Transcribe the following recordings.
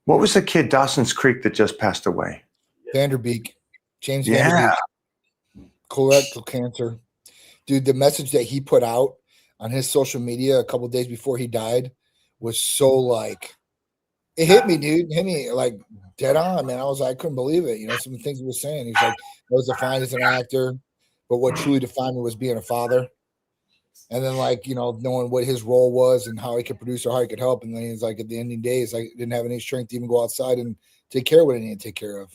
What was the kid, Dawson's Creek, that just passed away? Vanderbeek. James Yeah. Vanderbeek. Colorectal cancer. Dude, the message that he put out on his social media a couple of days before he died was so like, it hit me, dude. It hit me like dead on, man. I couldn't believe it. You know, some of the things he was saying. He's like, I was defined as an actor, but what truly defined me was being a father. And then, like, you know, knowing what his role was and how he could produce or how he could help. And then he's like, at the ending days, I didn't have any strength to even go outside and take care of what I needed to take care of.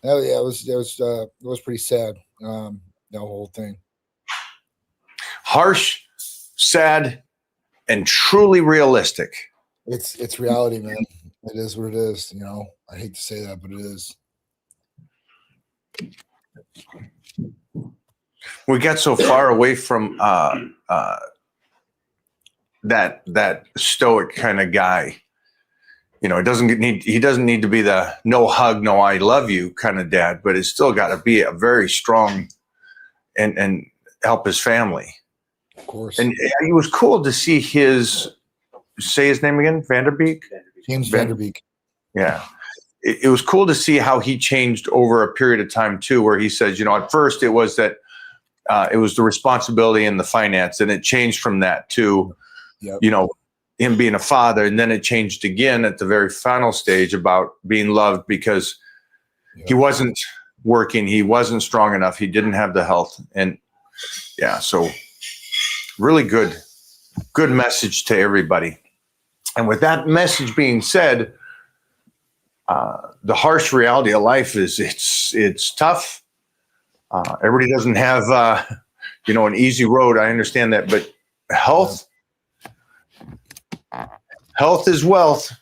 Yeah, it was pretty sad. The whole thing. Harsh, sad, and truly realistic. It's reality, man. It is what it is. You know, I hate to say that, but it is. We got so far away from that stoic kind of guy. You know, he doesn't need to be the no hug, no I love you kind of dad, but it's still got to be a very strong and help his family. Of course. And it was cool to see say his name again, Vanderbeek? James Vanderbeek. Yeah. It was cool to see how he changed over a period of time too, where he says, you know, at first it was that it was the responsibility and the finance, and it changed from that to, you know, him being a father. And then it changed again at the very final stage about being loved because he wasn't working. He wasn't strong enough. He didn't have the health. And yeah, so really good message to everybody. And with that message being said, the harsh reality of life is it's tough. Everybody doesn't have, an easy road. I understand that, but health is wealth.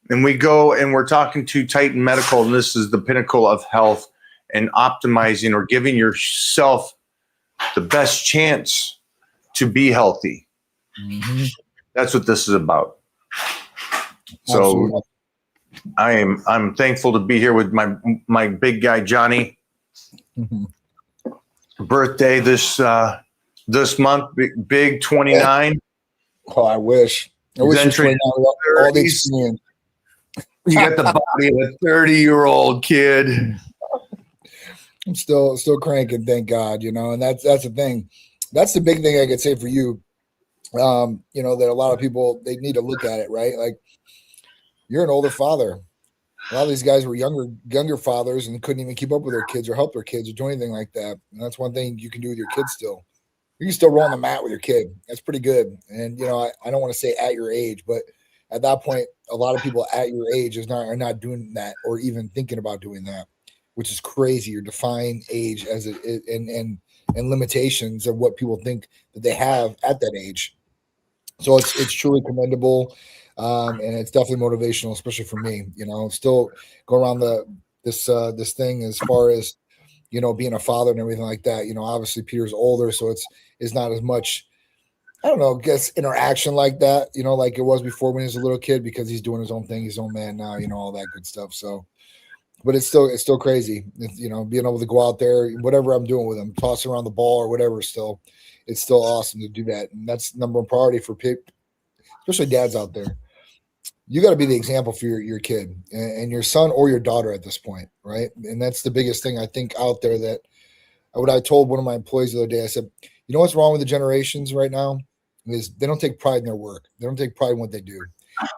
And we go and we're talking to Titan Medical, and this is the pinnacle of health and optimizing or giving yourself the best chance to be healthy. Mm-hmm. That's what this is about. So I'm thankful to be here with my big guy, Johnny. Mm-hmm. Birthday this month, big 29. Oh, I wish you're 29 with all the experience. You got the body of a 30-year-old kid. I'm still cranking, thank God, you know, and that's the thing. That's the big thing I could say for you. That a lot of people, they need to look at it, right? Like, you're an older father. A lot of these guys were younger fathers and couldn't even keep up with their kids or help their kids or do anything like that. And that's one thing you can do with your kids still. You can still roll on the mat with your kid. That's pretty good. And, you know, I don't want to say at your age, but at that point, a lot of people at your age are not doing that or even thinking about doing that, which is crazy. You're defying age as and limitations of what people think that they have at that age. So it's truly commendable. And it's definitely motivational, especially for me, you know, still go around this thing as far as, you know, being a father and everything like that. You know, obviously Peter's older, so it's not as much, I don't know, interaction like that, you know, like it was before when he was a little kid, because he's doing his own thing, his own man now, you know, all that good stuff. So, but it's still crazy, you know, being able to go out there, whatever I'm doing with him, tossing around the ball or whatever, it's still awesome to do that. And that's number one priority for people, especially dads out there. You got to be the example for your kid and your son or your daughter at this point, right? And that's the biggest thing I think out there. That what I told one of my employees the other day, I said, you know what's wrong with the generations right now is they don't take pride in their work. They don't take pride in what they do.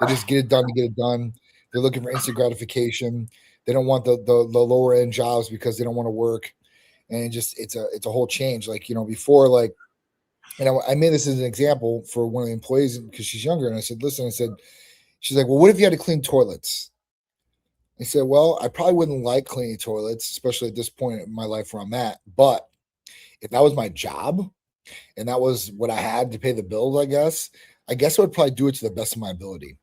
They just get it done to get it done. They're looking for instant gratification. They don't want the lower end jobs because they don't want to work. And it's a whole change. Like, you know, before, like, and I made this as an example for one of the employees because she's younger. And I said, listen, she's like, well, what if you had to clean toilets? I said, well, I probably wouldn't like cleaning toilets, especially at this point in my life where I'm at. But if that was my job and that was what I had to pay the bills, I guess I would probably do it to the best of my ability.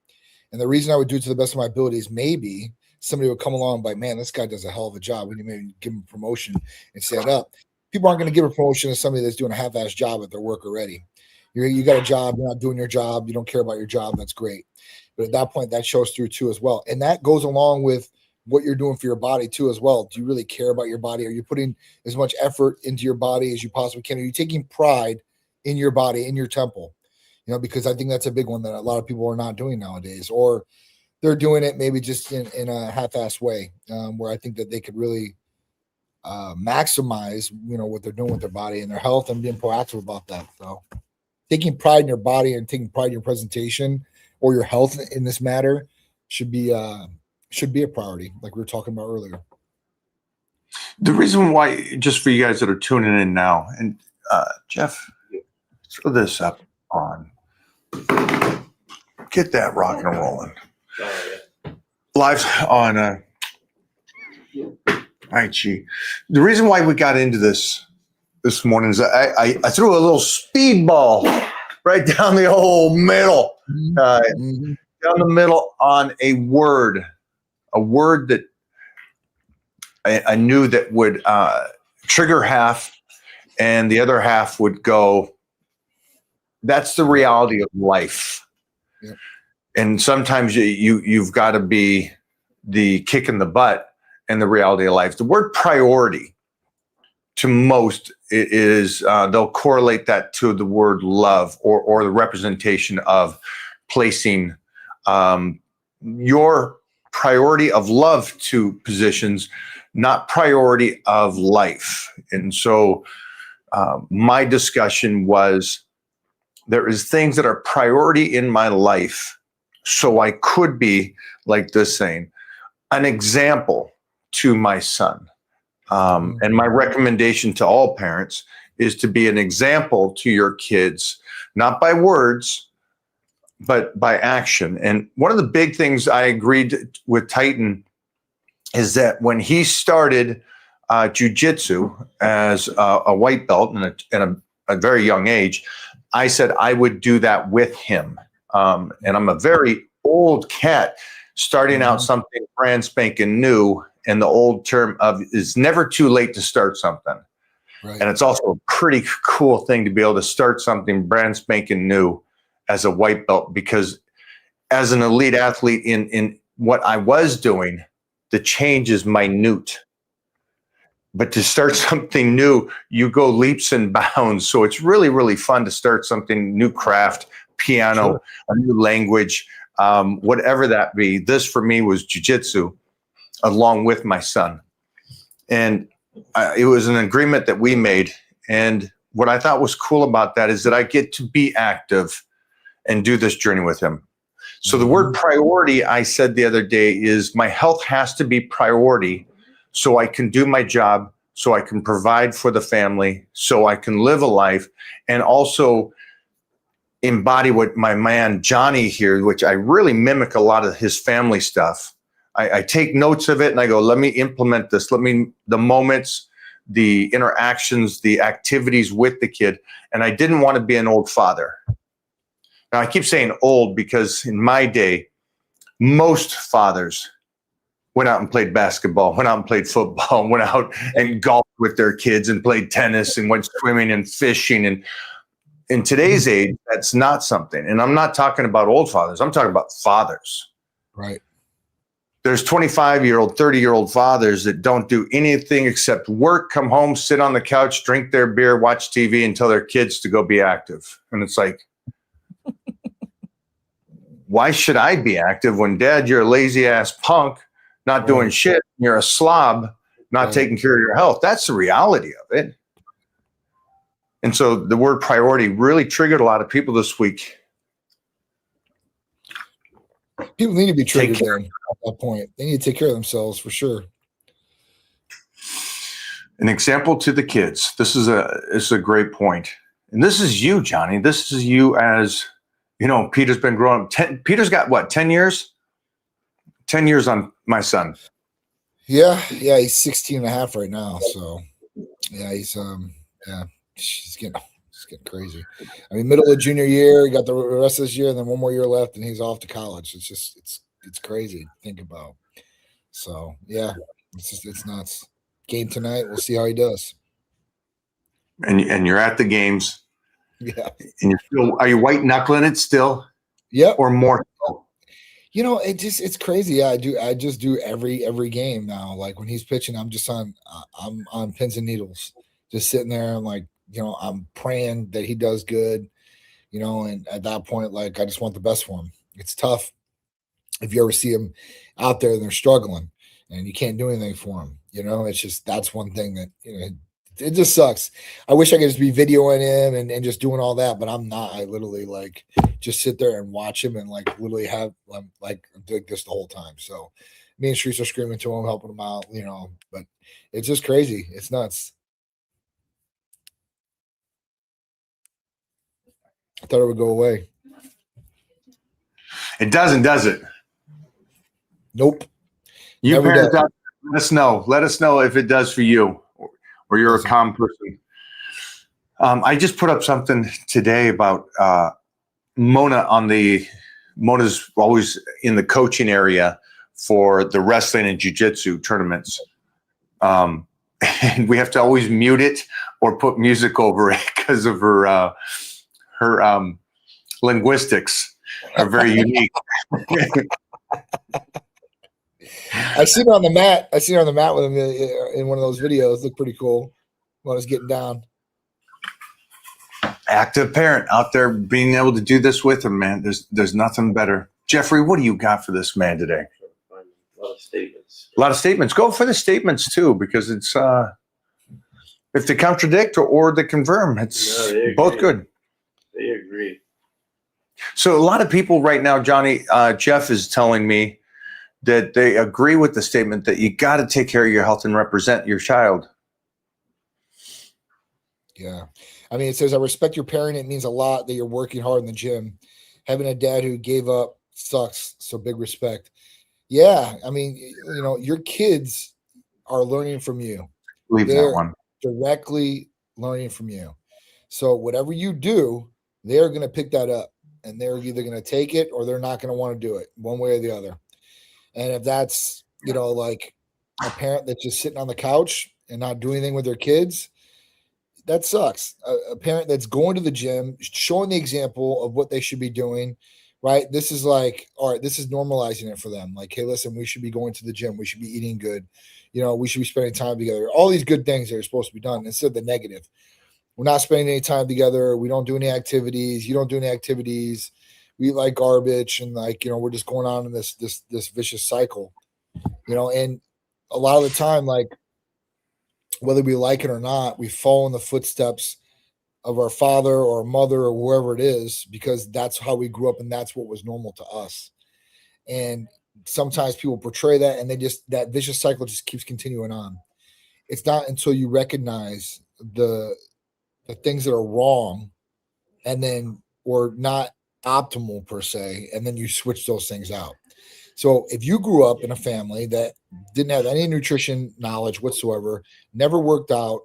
And the reason I would do it to the best of my ability is maybe somebody would come along and be like, man, this guy does a hell of a job. We need to maybe give him a promotion and stand up. People aren't going to give a promotion to somebody that's doing a half-assed job at their work already. You got a job, you're not doing your job, you don't care about your job, that's great. But at that point, that shows through too as well. And that goes along with what you're doing for your body too as well. Do you really care about your body? Are you putting as much effort into your body as you possibly can? Are you taking pride in your body, in your temple? You know, because I think that's a big one that a lot of people are not doing nowadays. Or they're doing it maybe just in a half-assed way, where I think that they could really maximize, what they're doing with their body and their health and being proactive about that. So taking pride in your body and taking pride in your presentation or your health in this matter should be a priority, like we were talking about earlier. The reason why, just for you guys that are tuning in now, and Jeff, throw this up on. Get that rocking and rolling. Live on IG. The reason why we got into this morning is I threw a little speedball right down the whole middle, down the middle on a word that I knew that would trigger half, and the other half would go, that's the reality of life. Yeah. And sometimes you've got to be the kick in the butt and the reality of life. The word priority to most is they'll correlate that to the word love or the representation of placing your priority of love to positions, not priority of life. And so my discussion was, there is things that are priority in my life, so I could be, like this saying, an example to my son. And my recommendation to all parents is to be an example to your kids, not by words, but by action. And one of the big things I agreed with Titan is that when he started jiu-jitsu as a white belt in a very young age, I said I would do that with him. And I'm a very old cat starting out something brand spanking new. And the old term of it's never too late to start something. Right. And it's also a pretty cool thing to be able to start something brand spanking new as a white belt, because as an elite athlete in what I was doing, the change is minute. But to start something new, you go leaps and bounds. So it's really, really fun to start something new, craft, piano, sure, a new language, whatever that be. This for me was jiu-jitsu along with my son. And it was an agreement that we made. And what I thought was cool about that is that I get to be active and do this journey with him. So the word priority, I said the other day, is my health has to be priority, so I can do my job, so I can provide for the family, so I can live a life, and also embody what my man Johnny here, which I really mimic a lot of his family stuff. I take notes of it and I go, let me implement this. The moments, the interactions, the activities with the kid. And I didn't want to be an old father. Now I keep saying old because in my day, most fathers went out and played basketball, went out and played football, went out and golfed with their kids and played tennis and went swimming and fishing. And in today's age, that's not something. And I'm not talking about old fathers. I'm talking about fathers. Right. There's 25-year-old, 30-year-old fathers that don't do anything except work, come home, sit on the couch, drink their beer, watch TV, and tell their kids to go be active. And it's like, why should I be active when, Dad, you're a lazy-ass punk, not doing shit. You're a slob, not taking care of your health. That's the reality of it. And so the word priority really triggered a lot of people this week. People need to be triggered there at that point. They need to take care of themselves for sure. An example to the kids. This is a great point. And this is you, Johnny. This is you as, Peter's been growing up. Peter's got what, 10 years? 10 years on my son. Yeah, he's 16 and a half right now. So yeah, he's he's getting crazy. I mean, middle of junior year, he got the rest of this year, and then one more year left, and he's off to college. It's just it's crazy to think about. So yeah, it's nuts. Game tonight. We'll see how he does. And you're at the games. Yeah. And are you white knuckling it still? Yeah. Or more? It's crazy. Yeah, I just do every game now. Like when he's pitching, I'm on pins and needles, just sitting there. I'm like, I'm praying that he does good, and at that point, like, I just want the best for him. It's tough. if you ever see them out there and they're struggling and you can't do anything for them, it's just, that's one thing that, it just sucks. I wish I could just be videoing him and just doing all that, but I'm not. I literally like just sit there and watch him and like literally have like doing this the whole time. So me and Shreese are screaming to him, helping him out, but it's just crazy. It's nuts. I thought it would go away. It doesn't, does it? Nope. You Never parents does. out there, let us know. Let us know if it does for you, or you're a calm person. I just put up something today about Mona Mona's always in the coaching area for the wrestling and jiu-jitsu tournaments. And we have to always mute it or put music over it because of her linguistics are very unique. I seen her on the mat. I seen her on the mat with him in one of those videos. Looked pretty cool when I was getting down. Active parent out there being able to do this with him, man. There's nothing better. Jeffrey, what do you got for this man today? A lot of statements. A lot of statements. Go for the statements too, because it's if they contradict or they confirm, it's both good. They agree. So a lot of people right now, Johnny, Jeff is telling me that they agree with the statement that you got to take care of your health and represent your child. Yeah. I mean, it says, I respect your parent. It means a lot that you're working hard in the gym. Having a dad who gave up sucks. So big respect. Yeah. I mean, your kids are learning from you. Leave They're that one. directly learning from you. So whatever you do, they're going to pick that up and they're either going to take it or they're not going to want to do it one way or the other. And if that's, like a parent that's just sitting on the couch and not doing anything with their kids, that sucks. A parent that's going to the gym, showing the example of what they should be doing, right? This is like, all right, this is normalizing it for them. Like, hey, listen, we should be going to the gym. We should be eating good. We should be spending time together. All these good things that are supposed to be done instead of the negative. We're not spending any time together. We don't do any activities. You don't do any activities. We eat like garbage. And like, we're just going on in this vicious cycle, and a lot of the time, like, whether we like it or not, we follow in the footsteps of our father or mother or whoever it is, because that's how we grew up and that's what was normal to us. And sometimes people portray that and that vicious cycle just keeps continuing on. It's not until you recognize the things that are wrong and then, or not optimal per se, and then you switch those things out. So if you grew up in a family that didn't have any nutrition knowledge whatsoever, never worked out,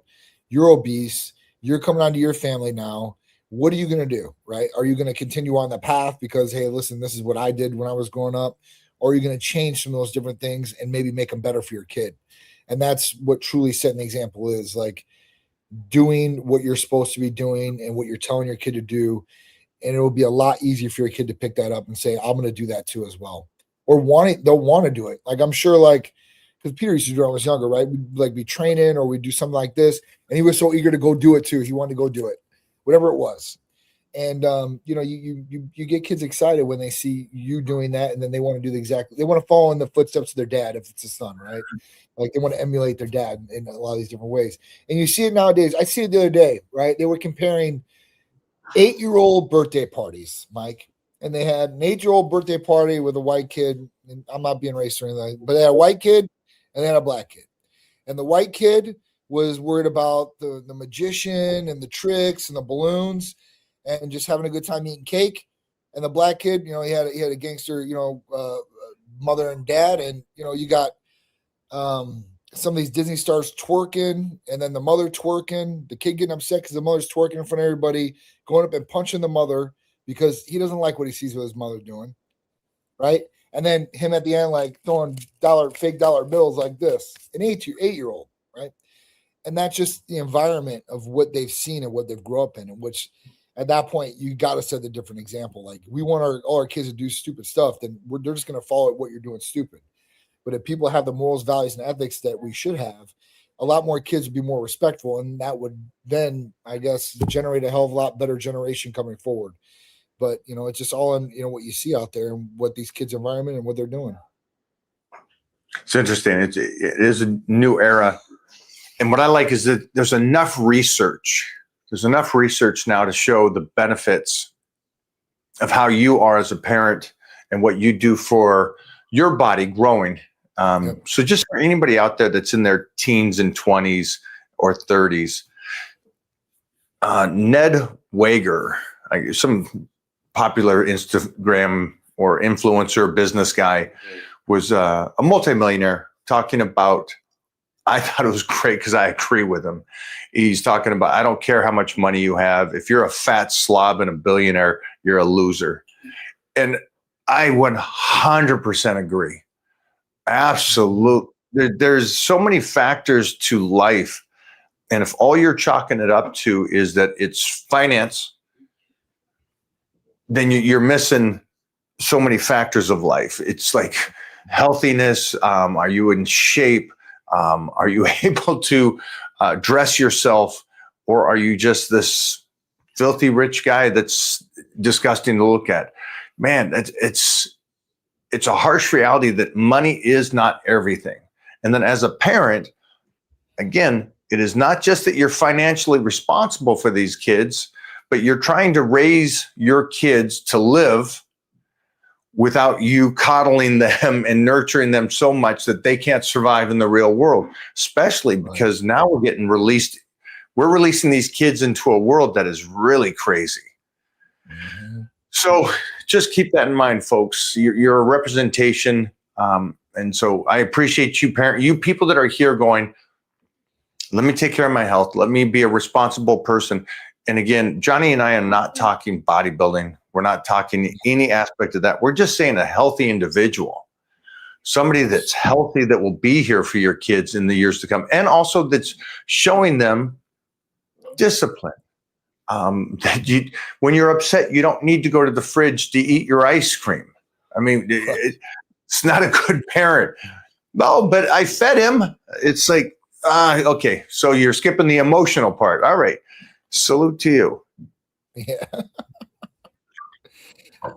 you're obese, you're coming onto your family now, what are you going to do, right? Are you going to continue on the path because, hey, listen, this is what I did when I was growing up? Or are you going to change some of those different things and maybe make them better for your kid? And that's what truly setting the example is, like doing what you're supposed to be doing and what you're telling your kid to do. And it will be a lot easier for your kid to pick that up and say, I'm going to do that too as well. Or they'll want to do it. Like, I'm sure, like, because Peter used to do it when I was younger, right? We'd like be training or we'd do something like this. And he was so eager to go do it too. He wanted to go do it, whatever it was. And, you get kids excited when they see you doing that. And then they want to do they want to follow in the footsteps of their dad if it's a son, right? Like they want to emulate their dad in a lot of these different ways. And you see it nowadays. I see it the other day, right? They were comparing 8-year-old birthday parties, Mike. And they had an 8-year-old birthday party with a white kid. And I'm not being racist or anything, but they had a white kid and they had a black kid. And the white kid was worried about the magician and the tricks and the balloons and just having a good time eating cake. And the black kid, he had a gangster, mother and dad. And, you got some of these Disney stars twerking and then the mother twerking, the kid getting upset because the mother's twerking in front of everybody, going up and punching the mother because he doesn't like what he sees with his mother doing, right? And then him at the end, like throwing fake dollar bills like this, an 8-year-old, right? And that's just the environment of what they've seen and what they've grown up in, and which at that point, you got to set the different example. Like, we want all our kids to do stupid stuff, then they're just going to follow what you're doing stupid. But if people have the morals, values, and ethics that we should have, a lot more kids would be more respectful. And that would then, I guess, generate a hell of a lot better generation coming forward. But it's just all in what you see out there and what these kids' environment and what they're doing. It's interesting. It is a new era. And what I like is that there's enough research. There's enough research now to show the benefits of how you are as a parent and what you do for your body growing. So just for anybody out there that's in their teens and 20s or 30s, Ned Wager, some popular Instagram or influencer business guy, was a multimillionaire talking about, I thought it was great because I agree with him. He's talking about, I don't care how much money you have. If you're a fat slob and a billionaire, you're a loser. And I 100% agree. Absolutely. There's so many factors to life. And if all you're chalking it up to is that it's finance, then you're missing so many factors of life. It's like healthiness. Are you in shape? Are you able to dress yourself? Or are you just this filthy rich guy that's disgusting to look at? Man, it's a harsh reality that money is not everything. And then as a parent, again, it is not just that you're financially responsible for these kids, but you're trying to raise your kids to live without you coddling them and nurturing them so much that they can't survive in the real world, especially because now we're releasing these kids into a world that is really crazy. Mm-hmm. So just keep that in mind, folks. You're a representation. And so I appreciate you people that are here going, let me take care of my health. Let me be a responsible person. And again, Johnny and I are not talking bodybuilding. We're not talking any aspect of that. We're just saying a healthy individual, somebody that's healthy, that will be here for your kids in the years to come. And also that's showing them discipline. When you're upset, you don't need to go to the fridge to eat your ice cream. I mean, it's not a good parent. No, but I fed him. It's like, okay, so you're skipping the emotional part. All right. Salute to you. Yeah.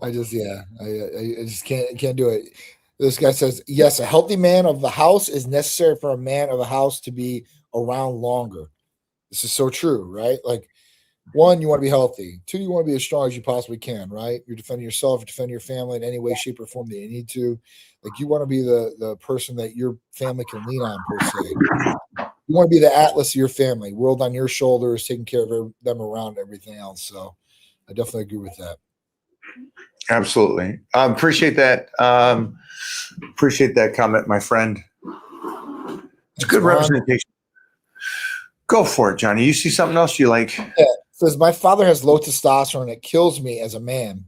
I just can't do it. This guy says, yes, a healthy man of the house is necessary for a man of the house to be around longer. This is so true, right? Like, one, you want to be healthy. Two, you want to be as strong as you possibly can, right? You're defending yourself, you're defending your family in any way, shape, or form that you need to. Like, you want to be the person that your family can lean on, per se. You want to be the atlas of your family, world on your shoulders, taking care of them around everything else. So I definitely agree with that. Absolutely. Appreciate that. Appreciate that comment, my friend. It's good representation. Go for it, Johnny. You see something else you like? Yeah. Says, my father has low testosterone. It kills me as a man.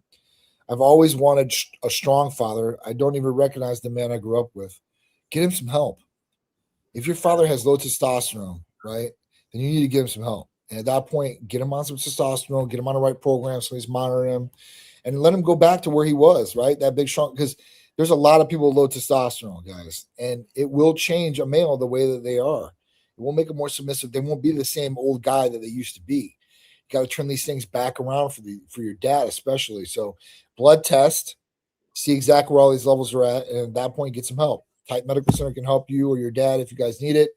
I've always wanted a strong father. I don't even recognize the man I grew up with. Get him some help. If your father has low testosterone, right, then you need to give him some help. And at that point, get him on some testosterone, get him on the right program, so he's monitoring him, and let him go back to where he was, right? That big, strong, because there's a lot of people with low testosterone, guys, and it will change a male the way that they are. It will make them more submissive. They won't be the same old guy that they used to be. You got to turn these things back around for your dad, especially. So blood test, see exactly where all these levels are at, and at that point, get some help. Type Medical Center can help you or your dad if you guys need it.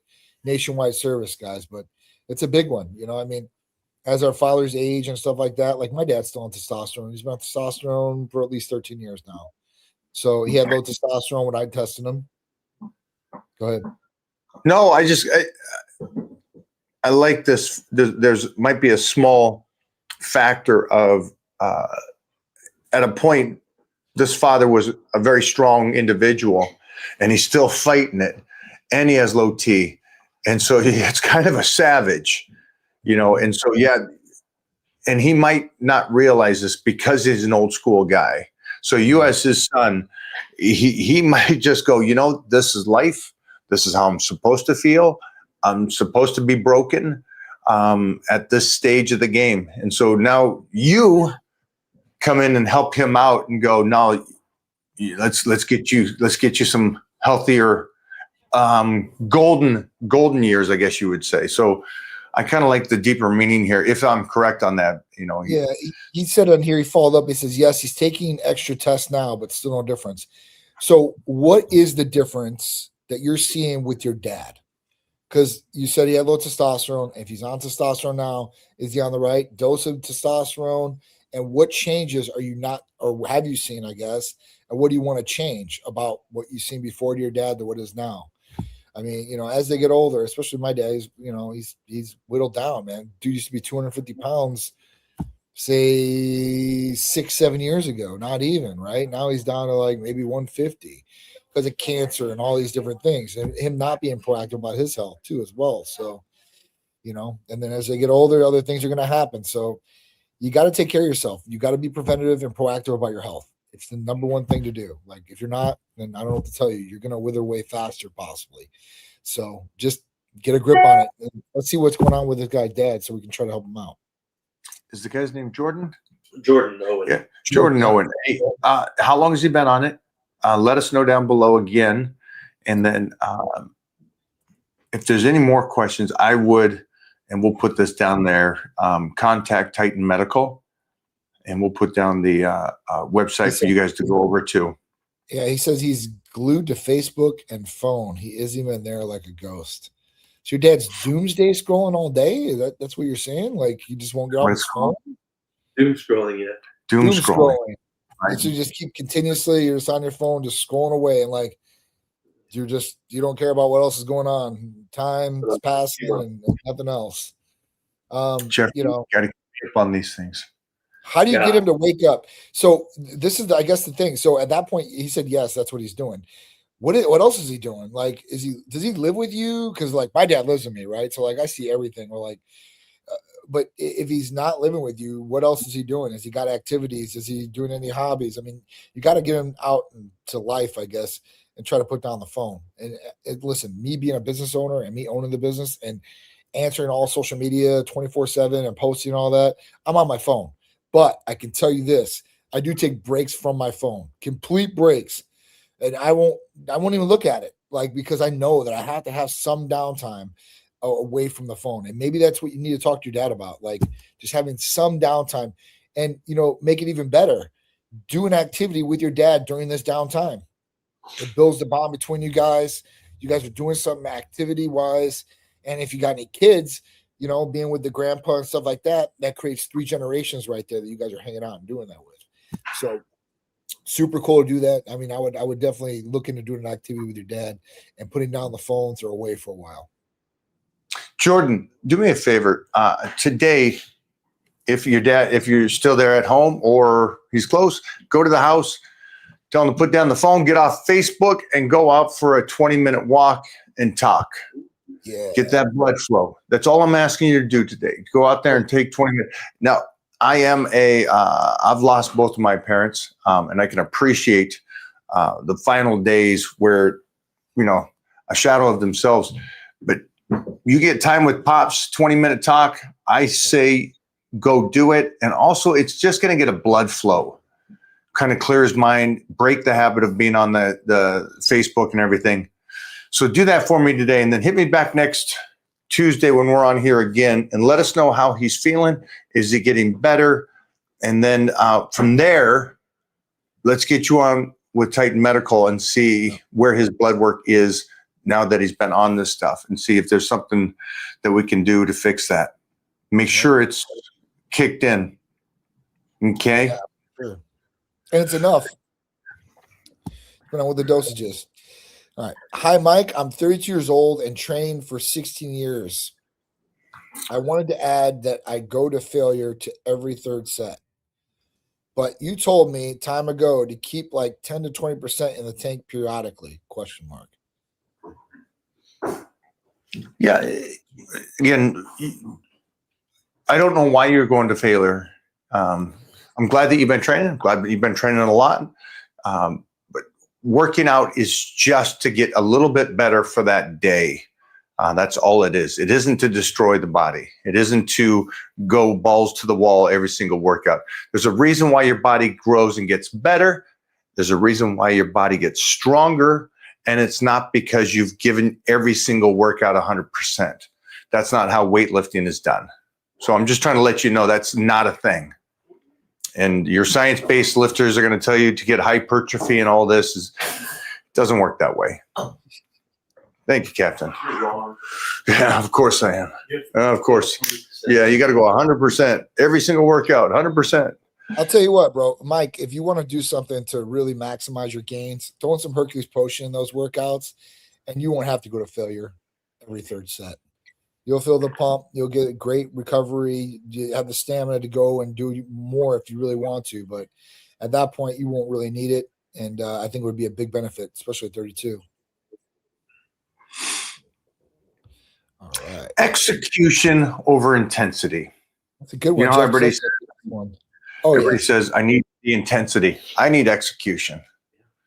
Nationwide service, guys, but it's a big one. I mean, as our fathers age and stuff like that, like my dad's still on testosterone. He's been on testosterone for at least 13 years now. So he had low testosterone when I tested him. Go ahead. No, I like this. There's might be a small factor of at a point, this father was a very strong individual and he's still fighting it, and he has low T. And so it's kind of a savage, and so, yeah. And he might not realize this because he's an old school guy. So you as his son, he might just go, this is life. This is how I'm supposed to feel. I'm supposed to be broken at this stage of the game. And so now you come in and help him out and go, no, let's get you some healthier golden years, I guess you would say. So I kind of like the deeper meaning here, if I'm correct on that. Yeah, he said on here, he followed up. He says, yes, he's taking extra tests now, but still no difference. So, what is the difference that you're seeing with your dad? Because you said he had low testosterone. If he's on testosterone now, is he on the right dose of testosterone? And what changes are you not, or have you seen, I guess? And what do you want to change about what you've seen before to your dad to what is now? I mean, as they get older, especially my dad, he's whittled down, man. Dude used to be 250 pounds, say 6-7 years ago, not even, right? Now he's down to like maybe 150 because of cancer and all these different things, and him not being proactive about his health too as well. So, and then as they get older, other things are going to happen. So you got to take care of yourself. You got to be preventative and proactive about your health. It's the number one thing to do. Like if you're not, then I don't know what to tell you. You're going to wither away faster possibly. So just get a grip on it. And let's see what's going on with this guy's dad so we can try to help him out. Is the guy's name Jordan? Jordan Owen. Yeah, Jordan Owen. Hey, how long has he been on it? Let us know down below again. And then if there's any more questions, I would, and we'll put this down there, contact Titan Medical. And we'll put down the website for you guys to go over to. Yeah, he says he's glued to Facebook and phone. He isn't even there like a ghost. So your dad's doomsday scrolling all day? That's what you're saying? Like he just won't get off his phone? Doom scrolling it. Doom scrolling. Right. So you just keep continuously, you're just on your phone, just scrolling away, and like you don't care about what else is going on. Time is passing and nothing else. Jeff, you got to keep up on these things. How do you get him to wake up? So this is, I guess, the thing. So at that point, he said, yes, that's what he's doing. What else is he doing? Like, does he live with you? Because like my dad lives with me, right? So like I see everything. Or like, but if he's not living with you, what else is he doing? Has he got activities? Is he doing any hobbies? I mean, you got to get him out to life, I guess, and try to put down the phone. And listen, me being a business owner and me owning the business and answering all social media 24/7 and posting all that, I'm on my phone. But I can tell you this, I do take breaks from my phone, complete breaks. And I won't even look at it, like, because I know that I have to have some downtime away from the phone. And maybe that's what you need to talk to your dad about, like just having some downtime and, make it even better. Do an activity with your dad during this downtime. It builds the bond between you guys. You guys are doing something activity wise. And if you got any kids, being with the grandpa and stuff like that, that creates 3 generations right there that you guys are hanging out and doing that with. So super cool to do that. I mean, I would definitely look into doing an activity with your dad and putting down the phones or away for a while. Jordan, do me a favor. Today, if you're still there at home or he's close, go to the house, tell him to put down the phone, get off Facebook and go out for a 20-minute walk and talk. Yeah. Get that blood flow. That's all I'm asking you to do today. Go out there and take 20 minutes. Now, I've lost both of my parents, and I can appreciate the final days where, a shadow of themselves. But you get time with Pops, 20-minute talk, I say go do it. And also, it's just going to get a blood flow. Kind of clear his mind, break the habit of being on the Facebook and everything. So do that for me today, and then hit me back next Tuesday when we're on here again, and let us know how he's feeling. Is he getting better? And then from there, let's get you on with Titan Medical and see where his blood work is now that he's been on this stuff, and see if there's something that we can do to fix that. Make sure it's kicked in. Okay? Yeah, sure. And it's enough. Depending on what the dosage is. All right. Hi, Mike. I'm 32 years old and trained for 16 years. I wanted to add that I go to failure to every third set. But you told me time ago to keep like 10 to 20% in the tank periodically, ? Yeah. Again, I don't know why you're going to failure. I'm glad that you've been training. I'm glad that you've been training a lot. Working out is just to get a little bit better for that day. That's all it is. It isn't to destroy the body. It isn't to go balls to the wall every single workout. There's a reason why your body grows and gets better. There's a reason why your body gets stronger. And it's not because you've given every single workout 100%. That's not how weightlifting is done. So I'm just trying to let you know that's not a thing. And your science-based lifters are going to tell you to get hypertrophy and all this doesn't work that way. Thank you, Captain. Yeah, of course I am. Of course. Yeah, you got to go 100%. Every single workout, 100%. I'll tell you what, bro. Mike, if you want to do something to really maximize your gains, throw in some Hercules potion in those workouts, and you won't have to go to failure every third set. You'll feel the pump. You'll get a great recovery. You have the stamina to go and do more if you really want to. But at that point, you won't really need it. And I think it would be a big benefit, especially at 32. All right. Execution over intensity. That's a good one. You know how everybody says, everybody says, I need the intensity. I need execution.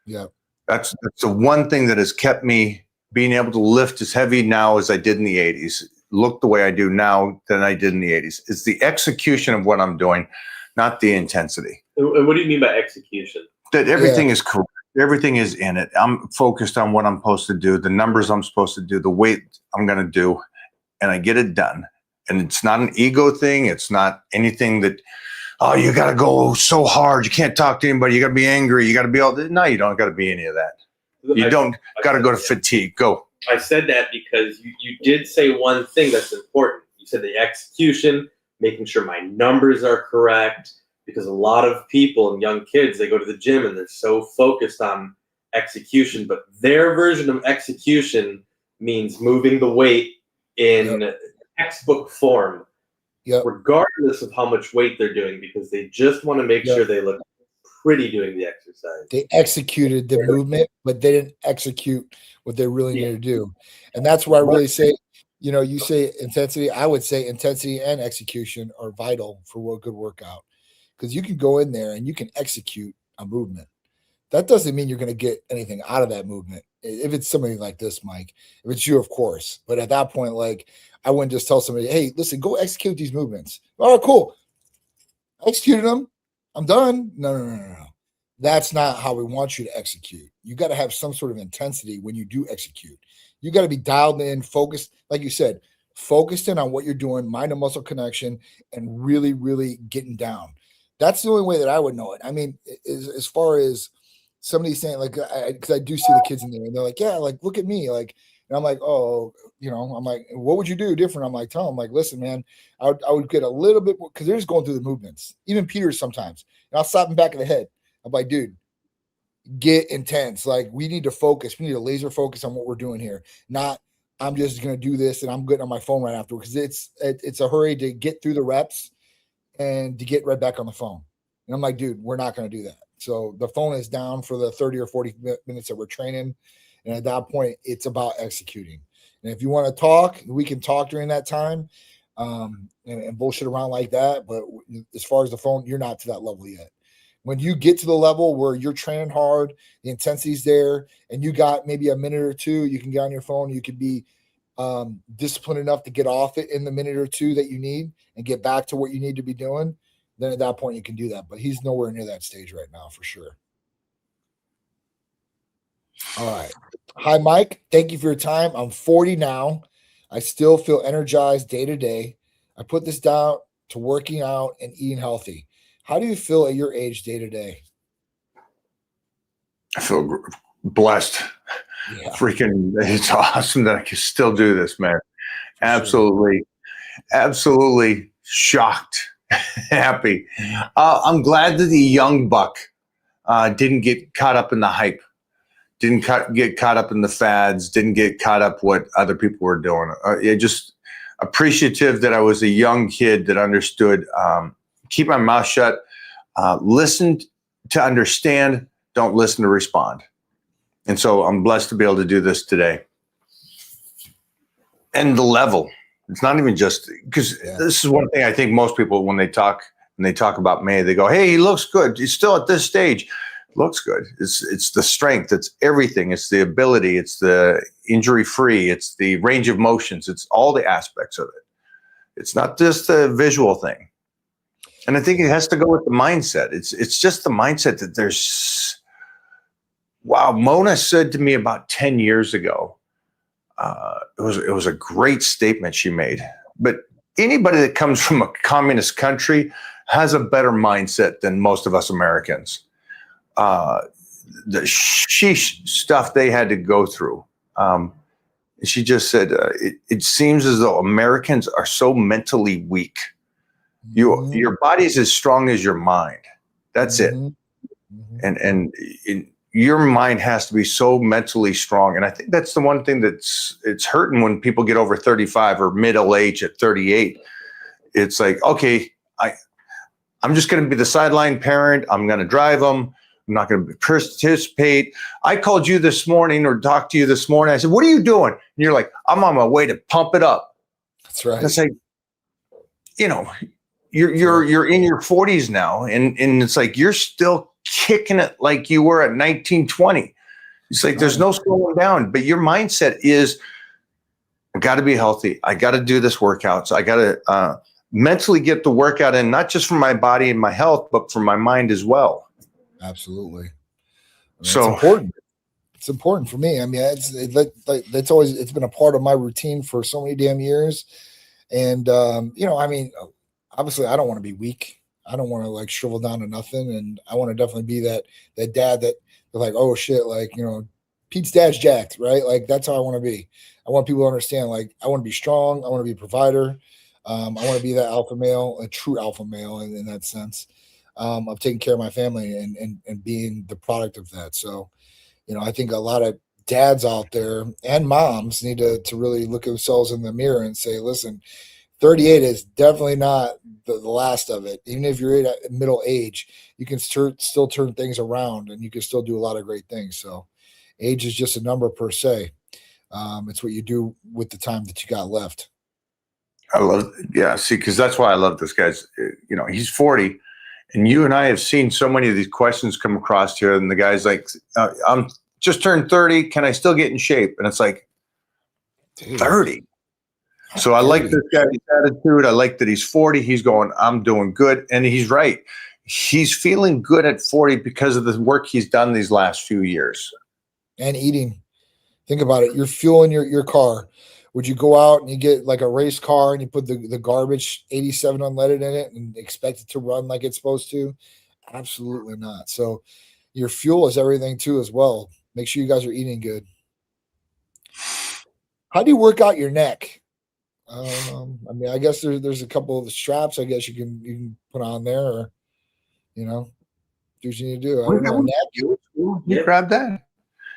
Yeah. That's the one thing that has kept me being able to lift as heavy now as I did in the 80s. Look the way I do now than I did in the 80s. It's the execution of what I'm doing, not the intensity. And what do you mean by execution? That everything is correct. Everything is in it. I'm focused on what I'm supposed to do, the numbers I'm supposed to do, the weight I'm going to do, and I get it done. And it's not an ego thing. It's not anything that, oh, you got to go so hard. You can't talk to anybody. You got to be angry. You got to be all this. No, you don't got to be any of that. You don't got to go to fatigue. Go. I said that because you did say one thing that's important. You said the execution, making sure my numbers are correct, because a lot of people and young kids, they go to the gym and they're so focused on execution, but their version of execution means moving the weight in textbook form, regardless of how much weight they're doing, because they just want to make sure they look pretty doing the exercise. They executed the movement, but they didn't execute what they really needed to do. And that's why I really say, you say intensity. I would say intensity and execution are vital for a good workout, because you can go in there and you can execute a movement. That doesn't mean you're going to get anything out of that movement. If it's somebody like this, Mike, if it's you, of course. But at that point, like, I wouldn't just tell somebody, hey, listen, go execute these movements. All right, cool. I executed them. I'm done. No. That's not how we want you to execute. You got to have some sort of intensity when you do execute. You got to be dialed in, focused, like you said, focused in on what you're doing, mind and muscle connection, and really, really getting down. That's the only way that I would know it. I mean, as far as somebody saying, like, because I do see the kids in there, and they're like, yeah, like, look at me. Like, and I'm like, oh, I'm like, what would you do different? I'm like, tell them, like, listen, man, I would get a little bit more, because they're just going through the movements. Even Peters sometimes. And I'll slap him back of the head. I'm like, dude, get intense. Like, we need to focus. We need to laser focus on what we're doing here. Not, I'm just going to do this and I'm getting on my phone right after, because it's a hurry to get through the reps and to get right back on the phone. And I'm like, dude, we're not going to do that. So the phone is down for the 30 or 40 minutes that we're training. And at that point, it's about executing. And if you want to talk, we can talk during that time and bullshit around like that. But as far as the phone, you're not to that level yet. When you get to the level where you're training hard, the intensity's there, and you got maybe a minute or two, you can get on your phone. You can be disciplined enough to get off it in the minute or two that you need and get back to what you need to be doing. Then at that point, you can do that. But he's nowhere near that stage right now, for sure. All right. Hi, Mike. Thank you for your time. I'm 40 now. I still feel energized day to day. I put this down to working out and eating healthy. How do you feel at your age day to day? I feel blessed. Yeah. Freaking, it's awesome that I can still do this, man. Absolutely shocked, happy. I'm glad that the young buck didn't get caught up in the hype, didn't get caught up in the fads, didn't get caught up what other people were doing. Just appreciative that I was a young kid that understood, keep my mouth shut, listen to understand, don't listen to respond. And so I'm blessed to be able to do this today. And the level, it's not even just because this is one thing I think most people, when they talk about me, they go, hey, he looks good. He's still at this stage. Looks good. It's the strength. It's everything. It's the ability. It's the injury free. It's the range of motions. It's all the aspects of it. It's not just a visual thing. And I think it has to go with the mindset. It's just the mindset that there's, wow, Mona said to me about 10 years ago, it was a great statement she made. But anybody that comes from a communist country has a better mindset than most of us Americans. The sheesh stuff they had to go through. She just said, it seems as though Americans are so mentally weak. Your body's as strong as your mind. That's it. And your mind has to be so mentally strong. And I think that's the one thing it's hurting when people get over 35 or middle age at 38. It's like, okay, I'm just going to be the sideline parent. I'm going to drive them. I'm not going to participate. I called you this morning or talked to you this morning. I said, what are you doing? And you're like, I'm on my way to pump it up. That's right. It's like, you're in your 40s now. And it's like, you're still kicking it like you were at 1920. It's like, there's no slowing down, but your mindset is, I got to be healthy. I got to do this workout. So I got to mentally get the workout in, not just for my body and my health, but for my mind as well. Absolutely. So it's important. It's important for me. I mean, it's always, it's been a part of my routine for so many damn years. And, I mean, obviously I don't want to be weak. I don't want to like shrivel down to nothing. And I want to definitely be that dad that they're like, oh shit, like, Pete's dad's jacked, right? Like, that's how I want to be. I want people to understand, like, I want to be strong. I want to be a provider. I want to be that alpha male, a true alpha male in that sense. Of taking care of my family and being the product of that. So, I think a lot of dads out there and moms need to really look at themselves in the mirror and say, listen, 38 is definitely not the last of it. Even if you're at middle age, you can still turn things around and you can still do a lot of great things. So age is just a number per se. It's what you do with the time that you got left. I love, because that's why I love this guy's, he's 40. And you and I have seen so many of these questions come across here, and the guy's like, I'm just turned 30. Can I still get in shape? And it's like, 30. So I like this guy's attitude. I like that he's 40. He's going, I'm doing good. And he's right. He's feeling good at 40 because of the work he's done these last few years. And eating. Think about it. You're fueling your car. Would you go out and you get like a race car and you put the garbage 87 unleaded in it and expect it to run like it's supposed to? Absolutely not. So your fuel is everything too as well. Make sure you guys are eating good. How do you work out your neck? I mean, I guess there's a couple of the straps I guess you can put on there, or do what you need to do. I don't know. You grab that.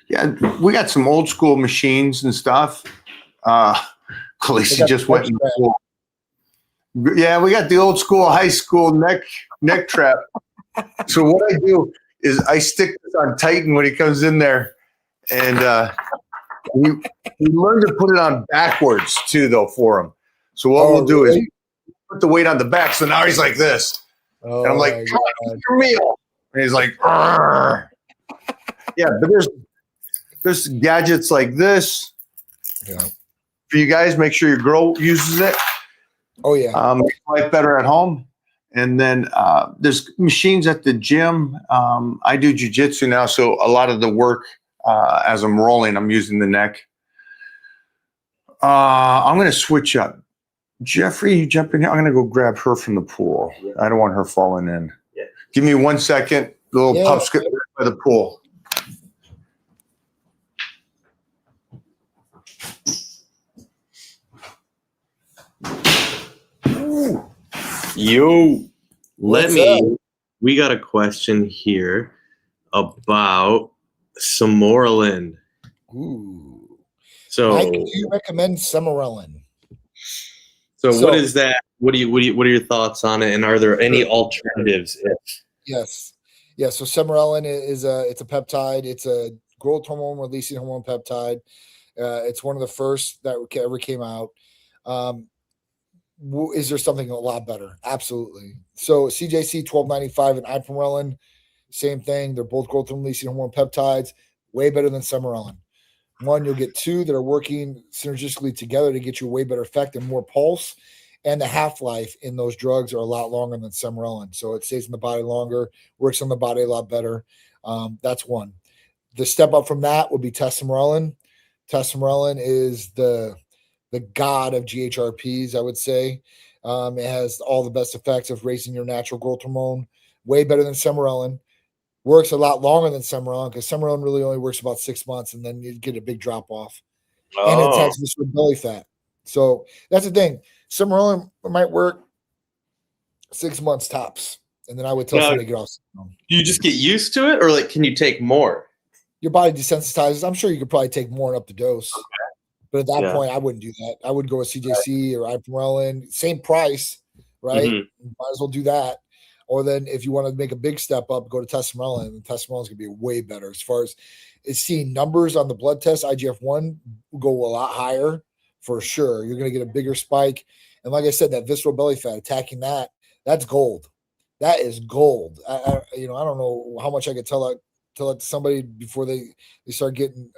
Yeah, we got some old school machines and stuff. Khaleesi just went in the pool. Yeah, we got the old school high school neck trap. So what I do is I stick this on Titan when he comes in there, and we learn to put it on backwards too, though, for him. So what we'll do is put the weight on the back. So now he's like this, and I'm like, "Come on, eat your meal," and he's like, "Arr." Yeah, but there's gadgets like this. Yeah. For you guys, make sure your girl uses it. Oh yeah. Life better at home. And then there's machines at the gym. I do jujitsu now, so a lot of the work as I'm rolling, I'm using the neck. I'm going to switch up. Jeffrey, you jump in here. I'm going to go grab her from the pool. Yeah. I don't want her falling in. Yeah. Give me 1 second. The little pup's getting by the pool. Yo, we got a question here about Samorelin. Ooh. So, Mike, do you recommend Samorelin? So what is that? What are your thoughts on it? And are there any alternatives? Yes. Yeah. So Samorelin is it's a peptide. It's a growth hormone releasing hormone peptide. It's one of the first that ever came out. Is there something a lot better? Absolutely. So CJC 1295 and Ipamorelin, same thing. They're both growth releasing hormone peptides, way better than Samorelin. One, you'll get two that are working synergistically together to get you a way better effect and more pulse. And the half-life in those drugs are a lot longer than Samorelin. So it stays in the body longer, works on the body a lot better. That's one. The step up from that would be Tesamorelin. Testosterone is the god of GHRPs, I would say. It has all the best effects of raising your natural growth hormone, way better than Semarelin. Works a lot longer than Semarelin because Semarelin really only works about 6 months, and then you get a big drop off. And it attacks visceral belly fat. So that's the thing. Semarelin might work 6 months tops, and then I would tell somebody to get off. Do you just get used to it, or like can you take more? Your body desensitizes. I'm sure you could probably take more and up the dose. Okay. But at that point, I wouldn't do that. I would go with CJC or Ipamorelin, same price, right? Mm-hmm. Might as well do that. Or then if you want to make a big step up, go to Testosterone. And Testosterone is going to be way better as far as it's seeing numbers on the blood test. IGF-1 will go a lot higher for sure. You're going to get a bigger spike. And like I said, that visceral belly fat, attacking that's gold. That is gold. I don't know how much I could tell that to somebody before they start getting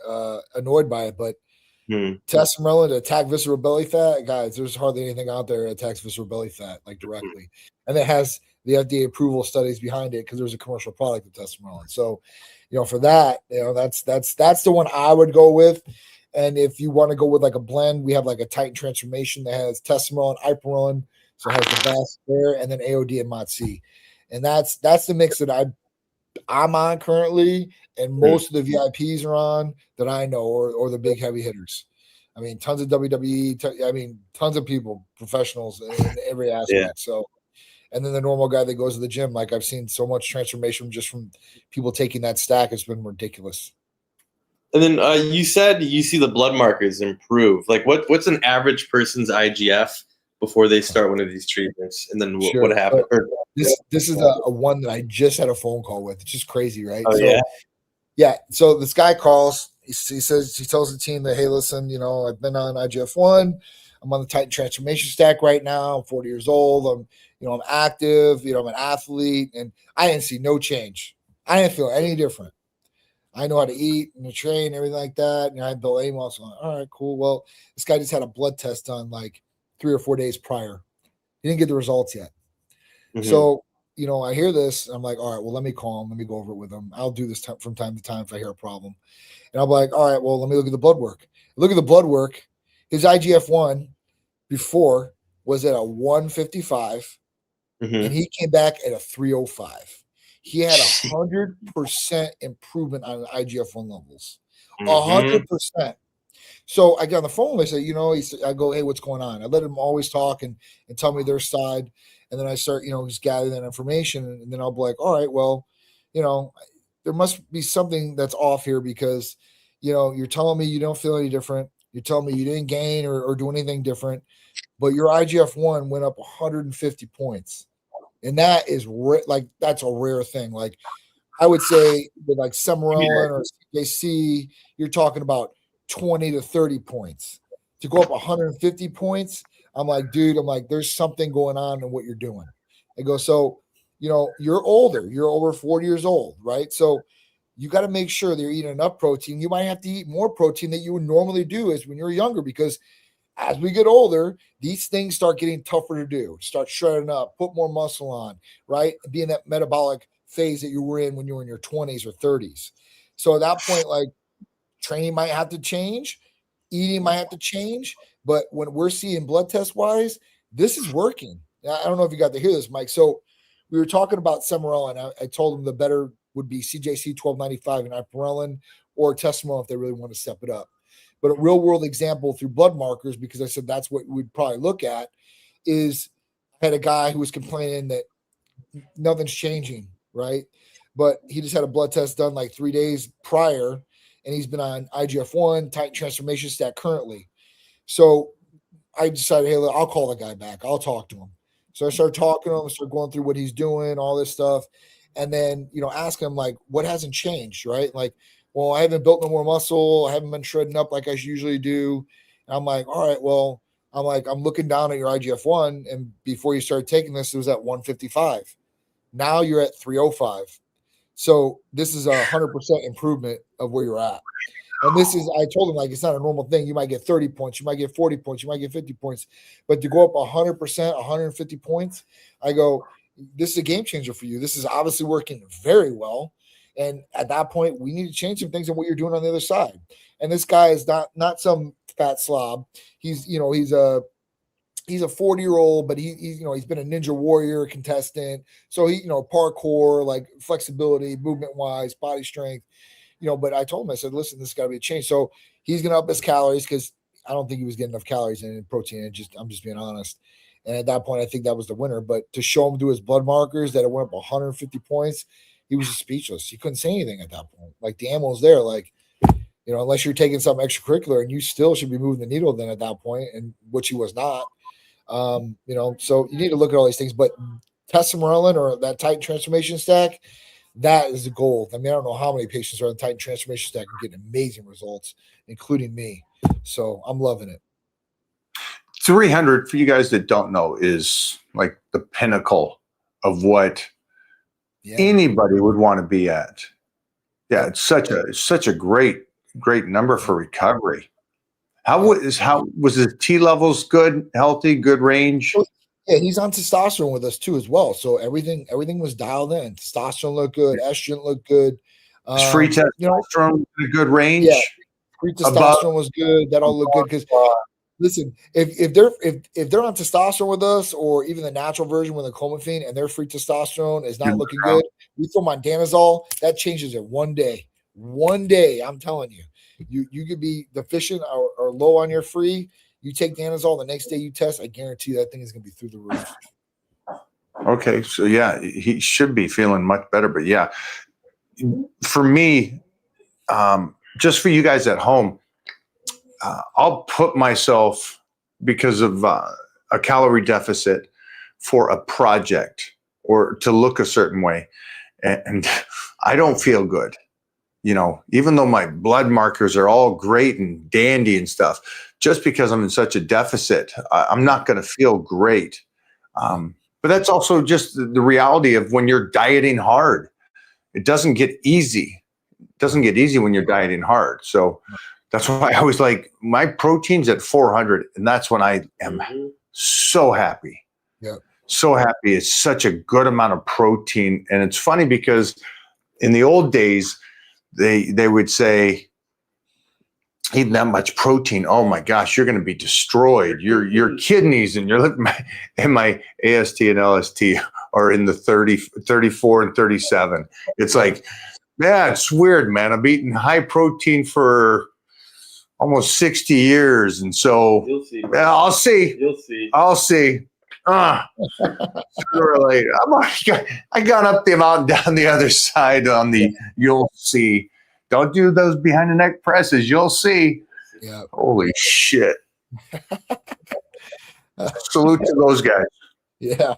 annoyed by it, but Testosterone to attack visceral belly fat, guys, there's hardly anything out there that attacks visceral belly fat like directly. And it has the FDA approval studies behind it because there's a commercial product of Testosterone. So, for that, that's the one I would go with. And if you want to go with like a blend, we have like a Titan Transformation that has Testosterone, Ipamorelin, so it has the best there, and then AOD and MOTS-c. And that's the mix that I'm on currently, and most of the VIPs are on that I know, or the big heavy hitters. I mean, tons of WWE, tons of people, professionals in every aspect. Yeah. So, and then the normal guy that goes to the gym, like I've seen so much transformation just from people taking that stack. It's been ridiculous. And then you said you see the blood markers improve. Like what's an average person's IGF before they start one of these treatments? And then what happened? This is a one that I just had a phone call with. It's just crazy, right? Oh, so, yeah. So this guy calls. He tells the team that, hey, listen, I've been on IGF-1. I'm on the Titan Transformation stack right now. I'm 40 years old. I'm active. I'm an athlete, and I didn't see no change. I didn't feel any different. I know how to eat and to train, everything like that. And I built a muscle. All right, cool. Well, this guy just had a blood test done like 3 or 4 days prior. He didn't get the results yet. Mm-hmm. So, I hear this. I'm like, all right, well, let me call him. Let me go over it with him. I'll do this from time to time if I hear a problem. And I'm like, all right, well, let me look at the blood work. Look at the blood work. His IGF-1 before was at a 155, and he came back at a 305. He had 100% improvement on IGF-1 levels. 100%. So I get on the phone. I say, I go, hey, what's going on? I let him always talk and tell me their side. And then I start, just gathering that information. And then I'll be like, all right, well, there must be something that's off here because, you're telling me you don't feel any different. You're telling me you didn't gain or do anything different, but your IGF-1 went up 150 points. And that is that's a rare thing. Like I would say with like Semarelin or CJC, you're talking about 20 to 30 points. To go up 150 points, I'm like, dude, there's something going on in what you're doing. I go, so, you're older. You're over 40 years old, right? So you got to make sure that you're eating enough protein. You might have to eat more protein than you would normally do as when you're younger because as we get older, these things start getting tougher to do. Start shredding up, put more muscle on, right? Be in that metabolic phase that you were in when you were in your 20s or 30s. So at that point, like training might have to change, eating might have to change. But when we're seeing blood test wise, this is working. I don't know if you got to hear this, Mike. So we were talking about Semarelin. I told them the better would be CJC 1295 and Ipamorelin or Testosterone if they really want to step it up. But a real world example through blood markers, because I said that's what we'd probably look at, is I had a guy who was complaining that nothing's changing, right? But he just had a blood test done like 3 days prior, and he's been on IGF-1, Titan Transformation stack currently. So I decided, hey, look, I'll call the guy back. I'll talk to him. So I started talking to him, started going through what he's doing, all this stuff. And then, ask him, like, what hasn't changed, right? Like, well, I haven't built no more muscle. I haven't been shredding up like I usually do. And I'm like, all right, well, I'm looking down at your IGF-1. And before you started taking this, it was at 155. Now you're at 305. So this is 100% improvement of where you're at. And this is, I told him, like, it's not a normal thing. You might get 30 points. You might get 40 points. You might get 50 points. But to go up 100%, 150 points, I go, this is a game changer for you. This is obviously working very well. And at that point, we need to change some things in what you're doing on the other side. And this guy is not some fat slob. He's a 40-year-old, but he's been a Ninja Warrior contestant. So parkour, like flexibility, movement wise, body strength, but I told him, I said, listen, this has got to be a change. So he's going to up his calories because I don't think he was getting enough calories in protein. I'm just being honest. And at that point, I think that was the winner. But to show him through his blood markers that it went up 150 points, he was just speechless. He couldn't say anything at that point. Like the ammo was there. Like, unless you're taking something extracurricular, and you still should be moving the needle then at that point, and which he was not. So you need to look at all these things. But testosterone or that Titan transformation stack, that is the gold. I mean, I don't know how many patients are on the Titan transformation stack and getting amazing results, including me. So I'm loving it. 300, for you guys that don't know, is like the pinnacle of what anybody would want to be at. Yeah, it's such a great number for recovery. How was his T levels good, healthy, good range? Yeah, he's on testosterone with us too as well. So everything was dialed in. Testosterone looked good, estrogen looked good. Free testosterone in a good range. Yeah, free testosterone was good. That all looked good because listen, if they're on testosterone with us, or even the natural version with the clomiphene, and their free testosterone is not looking good, we throw mondanazole. That changes it one day. One day, I'm telling you. You could be deficient or low on your free. You take danazole, the next day you test, I guarantee that thing is going to be through the roof. Okay, so yeah, he should be feeling much better. But yeah, for me, just for you guys at home, I'll put myself, because of a calorie deficit, for a project or to look a certain way, and I don't feel good. Even though my blood markers are all great and dandy and stuff, just because I'm in such a deficit, I'm not going to feel great. But that's also just the reality of when you're dieting hard. It doesn't get easy. It doesn't get easy when you're dieting hard. So that's why I was like, my protein's at 400, and that's when I am so happy. Yeah. So happy. It's such a good amount of protein. And it's funny because in the old days, they would say, eating that much protein, oh my gosh, you're going to be destroyed. Your kidneys and your liver, and my AST and LST are in the 34 and 37. It's like, yeah, it's weird, man. I've eaten high protein for almost 60 years. And so you'll see, I'll see. You'll see. I'll see. Sooner or later. I got up the mountain, down the other side on the you'll see. Don't do those behind the neck presses. You'll see. Yeah. Holy shit. Salute to those guys. Yeah.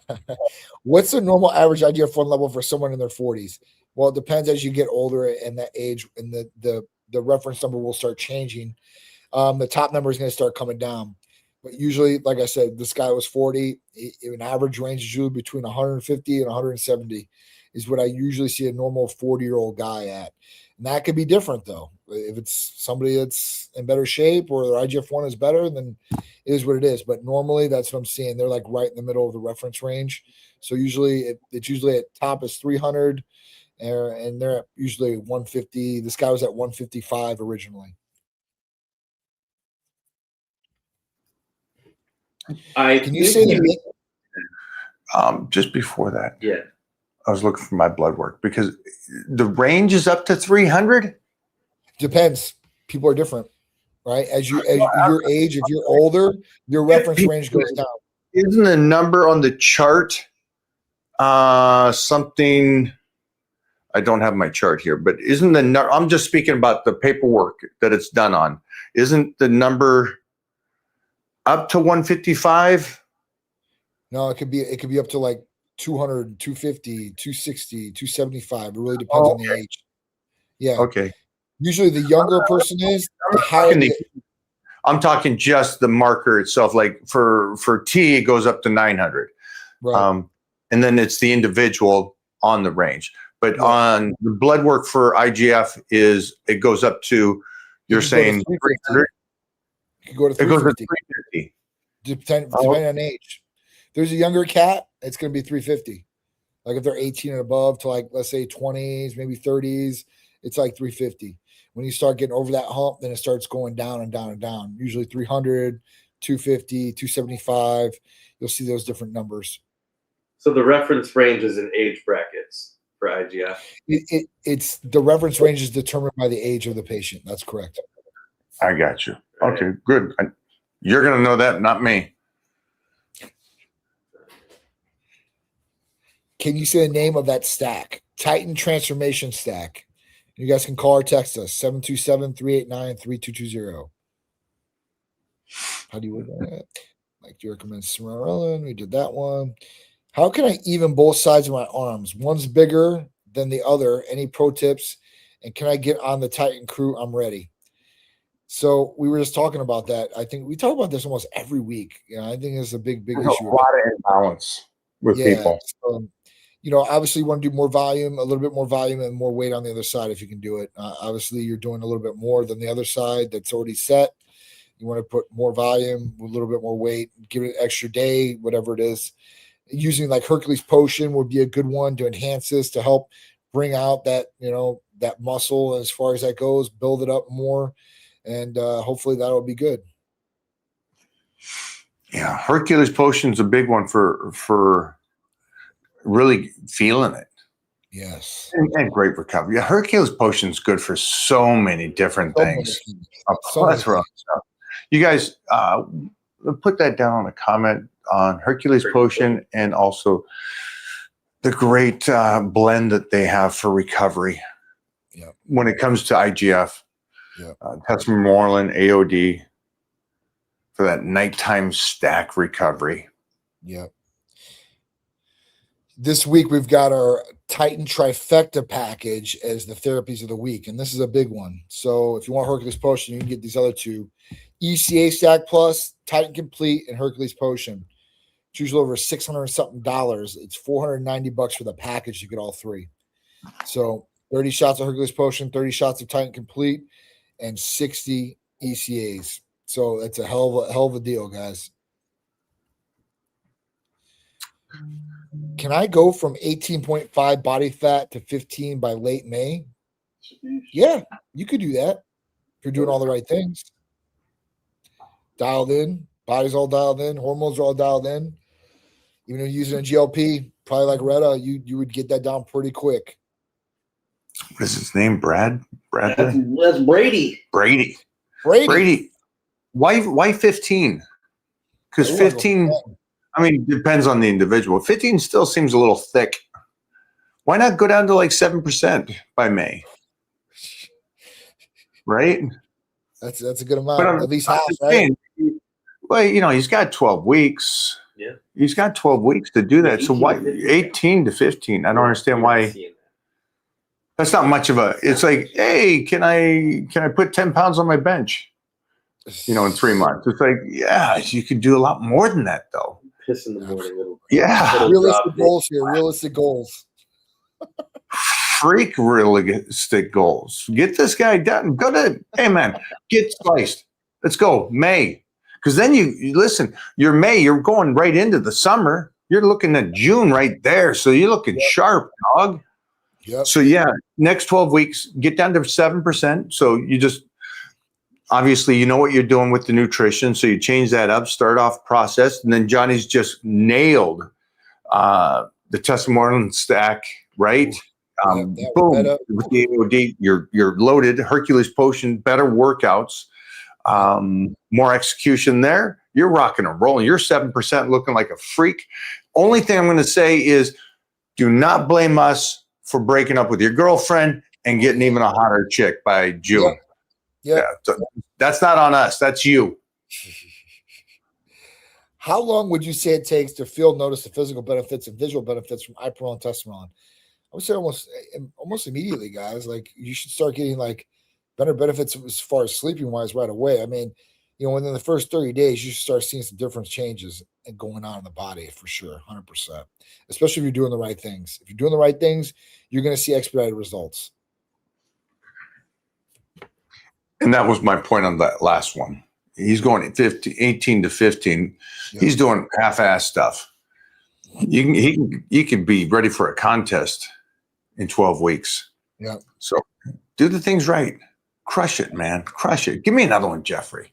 What's the normal average IGF-1 level for someone in their 40s? Well, it depends as you get older and that age, and the reference number will start changing. The top number is going to start coming down. But usually, like I said, this guy was 40. An average range is usually between 150 and 170 is what I usually see a normal 40-year-old guy at. And that could be different, though. If it's somebody that's in better shape or their IGF-1 is better, then it is what it is. But normally, that's what I'm seeing. They're like right in the middle of the reference range. So usually, it's usually at top is 300, and they're at usually 150. This guy was at 155 originally. Can you say that? Just before that, yeah, I was looking for my blood work because the range is up to 300. Depends. People are different, right? As your age, if you're older, your reference range goes down. Isn't the number on the chart something? I don't have my chart here, but isn't the number? I'm just speaking about the paperwork that it's done on. Isn't the number up to 155? No, it could be up to like 200, 250, 260, 275. It really depends on the age. Yeah. Okay. Usually the younger a person is, the higher I'm talking just the marker itself. Like for T, it goes up to 900. Right. And then it's the individual on the range. But on the blood work for IGF it goes up to, you're saying 300? You can go to 350. It goes to 350. Depending on age. There's a younger cat, it's going to be 350. Like if they're 18 and above to like, let's say 20s, maybe 30s, it's like 350. When you start getting over that hump, then it starts going down and down and down. Usually 300, 250, 275. You'll see those different numbers. So the reference range is in age brackets for IGF. It's the reference range is determined by the age of the patient. That's correct. I got you. Okay, good. You're going to know that, not me. Can you say the name of that stack? Titan Transformation Stack. You guys can call or text us 727-389-3220. How do you work on that? Like you recommend Smarellen. We did that one. How can I even both sides of my arms? One's bigger than the other. Any pro tips? And can I get on the Titan crew? I'm ready. So we were just talking about that. I think we talk about this almost every week. I think it's a big There's issue. a lot of imbalance with people. So, obviously you want to do more volume, a little bit more volume and more weight on the other side if you can do it. Obviously you're doing a little bit more than the other side that's already set. You want to put more volume, a little bit more weight, give it an extra day, whatever it is. Using like Hercules Potion would be a good one to enhance this, to help bring out that, that muscle as far as that goes, build it up more. And hopefully that'll be good. Yeah, Hercules Potion's a big one for really feeling it. Yes. And great recovery. Yeah, Hercules Potion's good for so many different things. A plethora of stuff. You guys put that down in a comment on Hercules Potion and also the great blend that they have for recovery. Yeah. When it comes to IGF, yeah. Tesamorelin, AOD for that nighttime stack recovery. Yeah. This week we've got our Titan Trifecta package as the therapies of the week, and this is a big one. So if you want Hercules Potion, you can get these other two: ECA Stack Plus, Titan Complete, and Hercules Potion. It's usually over $600 and something. It's $490 for the package to get all three. So 30 shots of Hercules Potion, 30 shots of Titan Complete, and 60 ECAs. So that's a hell of a deal, guys. Can I go from 18.5 body fat to 15 by late May? Yeah, you could do that if you're doing all the right things. Dialed in, body's all dialed in, hormones are all dialed in. Even if you're using a GLP, probably like Retta, you would get that down pretty quick. What is his name? Brad? That's Brady. Brady. Why 15? Because 15, I mean, depends on the individual. 15 still seems a little thick. Why not go down to like 7% by May? Right? That's a good amount. At least half, right? Saying, well, he's got 12 weeks. Yeah. He's got 12 weeks to do that. So why 18 to 15? I don't understand why. That's not much of a. It's like, hey, can I put 10 pounds on my bench? In 3 months. It's like, yeah, you could do a lot more than that, though. Piss in the morning. Yeah. Realistic goals here. Realistic goals. Freak realistic goals. Get this guy done. Hey, man, get sliced. Let's go. May. Because then you listen, you're going right into the summer. You're looking at June right there. So you're looking sharp, dog. Yep. So, yeah, next 12 weeks, get down to 7%. So you just, obviously, you know what you're doing with the nutrition. So you change that up, start off process. And then Johnny's just nailed the Tesamorelin stack, right? Boom. With the AOD, you're loaded. Hercules Potion, better workouts, more execution there. You're rocking and rolling. You're 7% looking like a freak. Only thing I'm going to say is do not blame us for breaking up with your girlfriend and getting even a hotter chick by June. Yeah. So that's not on us. That's you. How long would you say it takes to notice the physical benefits and visual benefits from Iprol and Tesamorelin? I would say almost immediately, guys. Like you should start getting like better benefits as far as sleeping wise right away. I mean, within the first 30 days, you should start seeing some different changes going on in the body for sure, 100%. Especially if you're doing the right things. If you're doing the right things, you're going to see expedited results. And that was my point on that last one. He's going 18 to 15. Yeah. He's doing half-ass stuff. He can be ready for a contest in 12 weeks. Yeah. So do the things right. Crush it, man. Crush it. Give me another one, Jeffrey.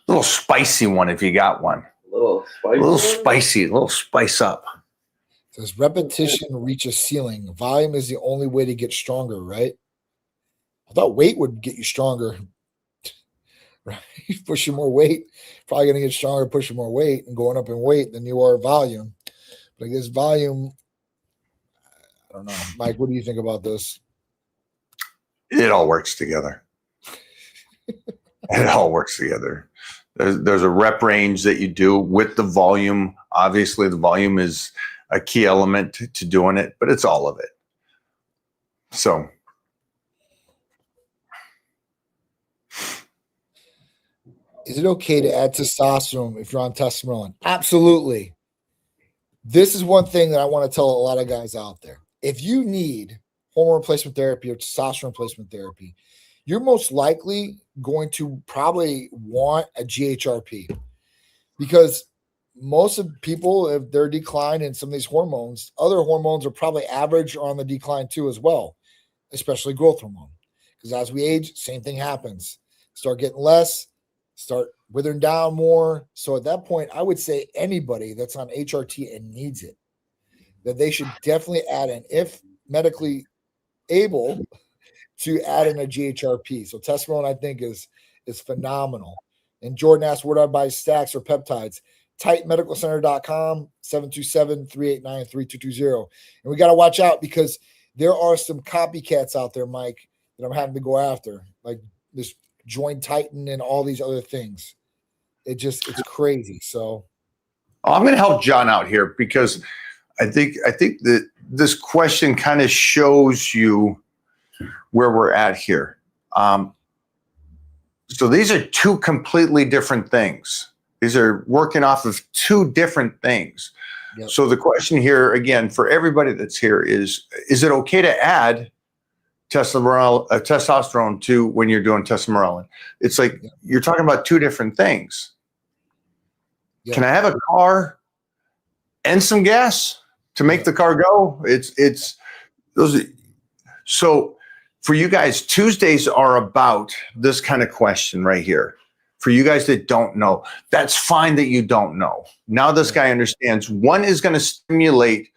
A little spicy one if you got one. A little spicy. A little spicy, a little spice up. It says repetition reaches ceiling. Volume is the only way to get stronger, right? I thought weight would get you stronger. Right? Pushing more weight, probably going to get stronger pushing more weight and going up in weight than you are volume. But I guess volume, I don't know. Mike, what do you think about this? It all works together. It all works together. There's a rep range that you do with the volume. Obviously, the volume is a key element to doing it, but it's all of it. So. Is it okay to add testosterone if you're on testosterone? Absolutely. This is one thing that I want to tell a lot of guys out there. If you need hormone replacement therapy or testosterone replacement therapy, you're most likely going to probably want a GHRP, because most of people, if they're declined in some of these hormones, other hormones are probably average or on the decline too as well, especially growth hormone. Because as we age, same thing happens. Start getting less, start withering down more. So at that point, I would say anybody that's on HRT and needs it, that they should definitely add in, if medically able, to add in a GHRP. So testosterone, I think, is phenomenal. And Jordan asked, where do I buy stacks or peptides? TitanMedicalCenter.com, 727-389-3220. And we got to watch out, because there are some copycats out there, Mike, that I'm having to go after, like this Join Titan and all these other things. It's crazy. So I'm going to help John out here, because I think that this question kind of shows you where we're at here. So these are two completely different things. These are working off of two different things. Yep. So the question here, again, for everybody that's here is it okay to add testosterone to when you're doing testosterone? It's like, you're talking about two different things. Yep. Can I have a car and some gas to make the car go? It's those. So for you guys, Tuesdays are about this kind of question right here. For you guys that don't know, that's fine that you don't know. Now this guy understands. One is going to stimulate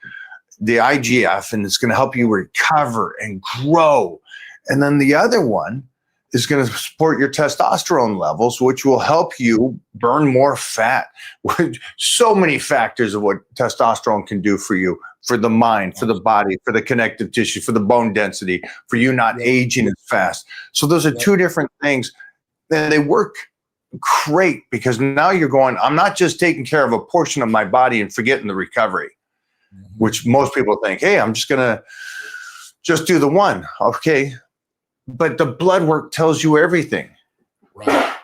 the IGF, and it's going to help you recover and grow. And then the other one is going to support your testosterone levels, which will help you burn more fat. So many factors of what testosterone can do for you, for the mind, for the body, for the connective tissue, for the bone density, for you not aging as fast. So those are two different things. And they work great, because now you're going, I'm not just taking care of a portion of my body and forgetting the recovery, which most people think, hey, I'm just going to just do the one. Okay. But the blood work tells you everything. Right.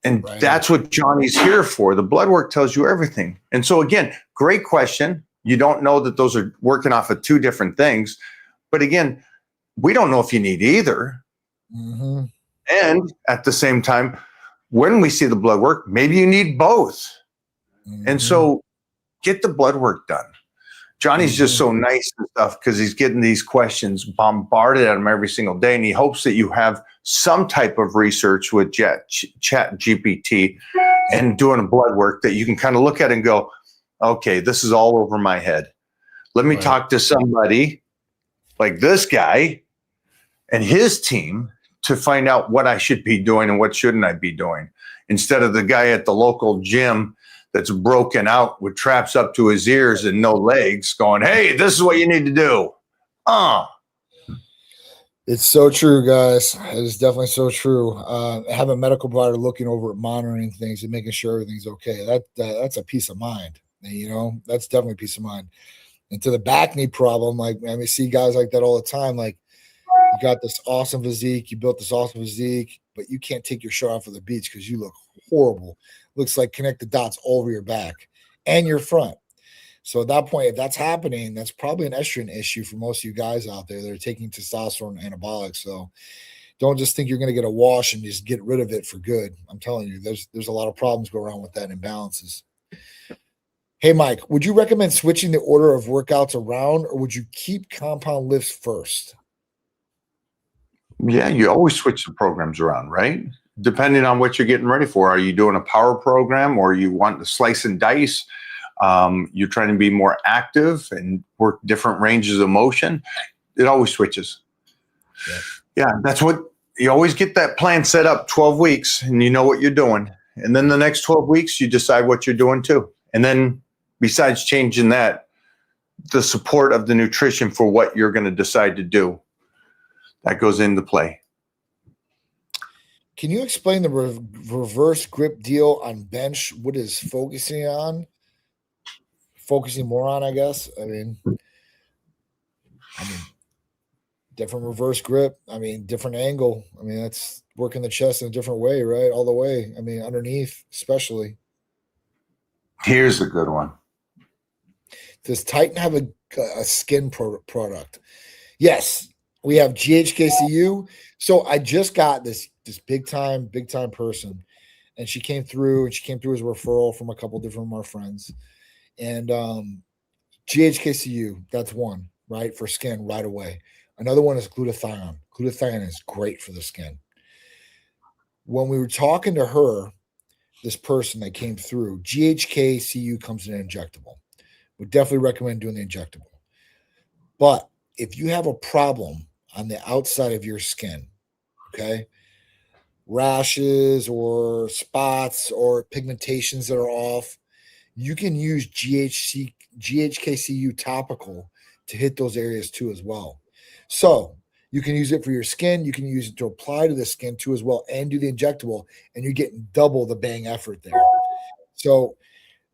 And that's what Johnny's here for. The blood work tells you everything. And so again, great question. You don't know that those are working off of two different things. But again, we don't know if you need either. Mm-hmm. And at the same time, when we see the blood work, maybe you need both. Mm-hmm. And so get the blood work done. Johnny's just so nice and stuff, because he's getting these questions bombarded at him every single day. And he hopes that you have some type of research with Chat GPT and doing a blood work that you can kind of look at and go, okay, this is all over my head. Let me talk to somebody like this guy and his team to find out what I should be doing and what shouldn't I be doing, instead of the guy at the local gym that's broken out with traps up to his ears and no legs going, hey, this is what you need to do. It's so true, guys. It is definitely so true. Have a medical provider looking over it, monitoring things and making sure everything's okay. That's a peace of mind. You know, that's definitely peace of mind. And to the back knee problem, like, I mean, see guys like that all the time. Like, you got this awesome physique, you built this awesome physique, but you can't take your shirt off of the beach because you look horrible. Looks like connected dots all over your back and your front. So at that point, if that's happening, that's probably an estrogen issue for most of you guys out there that are taking testosterone anabolics. So don't just think you're going to get a wash and just get rid of it for good. I'm telling you, there's a lot of problems go around with that, imbalances. Hey, Mike, would you recommend switching the order of workouts around, or would you keep compound lifts first? Yeah, you always switch the programs around, right? Depending on what you're getting ready for. Are you doing a power program, or you want to slice and dice? You're trying to be more active and work different ranges of motion. It always switches. Yeah, that's what you always get that plan set up 12 weeks and you know what you're doing. And then the next 12 weeks, you decide what you're doing too. And then besides changing that, the support of the nutrition for what you're going to decide to do, that goes into play. Can you explain the reverse grip deal on bench? What is focusing more on, I guess? I mean, different reverse grip. I mean, different angle. I mean, that's working the chest in a different way, right? All the way. I mean, underneath, especially. Here's a good one. Does Titan have a skin product? Yes, we have GHKCU. So I just got this big time person, and she came through as a referral from a couple different of our friends. And GHKCU, that's one, right, for skin right away. Another one is glutathione. Glutathione is great for the skin. When we were talking to her, this person that came through, GHKCU comes in an injectable. Would definitely recommend doing the injectable. But if you have a problem on the outside of your skin, okay, rashes or spots or pigmentations that are off, you can use GHKCU topical to hit those areas too as well. So you can use it for your skin. You can use it to apply to the skin too as well, and do the injectable, and you're getting double the bang effort there. So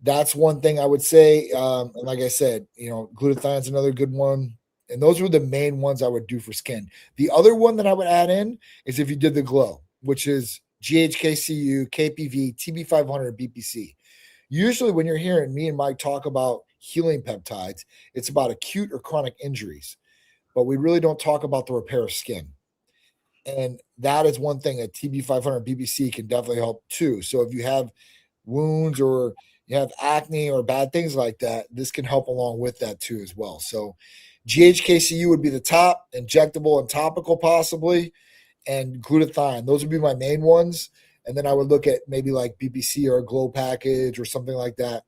that's one thing I would say. And like I said, glutathione is another good one. And those were the main ones I would do for skin. The other one that I would add in is if you did the glow, which is GHKCU, KPV, TB500, BPC. Usually when you're hearing me and Mike talk about healing peptides, it's about acute or chronic injuries, but we really don't talk about the repair of skin. And that is one thing that TB500, BPC can definitely help too. So if you have wounds or you have acne or bad things like that, this can help along with that too as well. So GHKCU would be the top, injectable and topical possibly, and glutathione. Those would be my main ones. And then I would look at maybe like BPC or a glow package or something like that.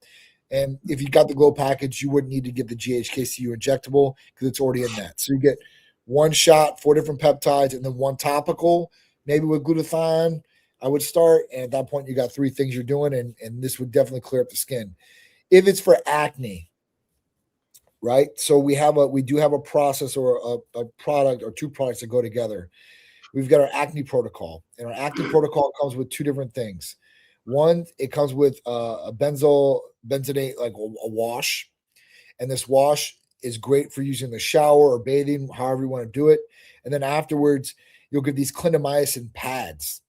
And if you got the glow package, you wouldn't need to get the GHKCU injectable because it's already in that. So you get one shot, 4 different peptides, and then one topical, maybe with glutathione. I would start, and at that point, you got 3 things you're doing, and this would definitely clear up the skin. If it's for acne, right? So we do have a process or a product or 2 products that go together. We've got our acne protocol, and our acne protocol comes with 2 different things. One, it comes with a benzoate, like a wash, and this wash is great for using the shower or bathing, however you want to do it. And then afterwards, you'll get these clindamycin pads.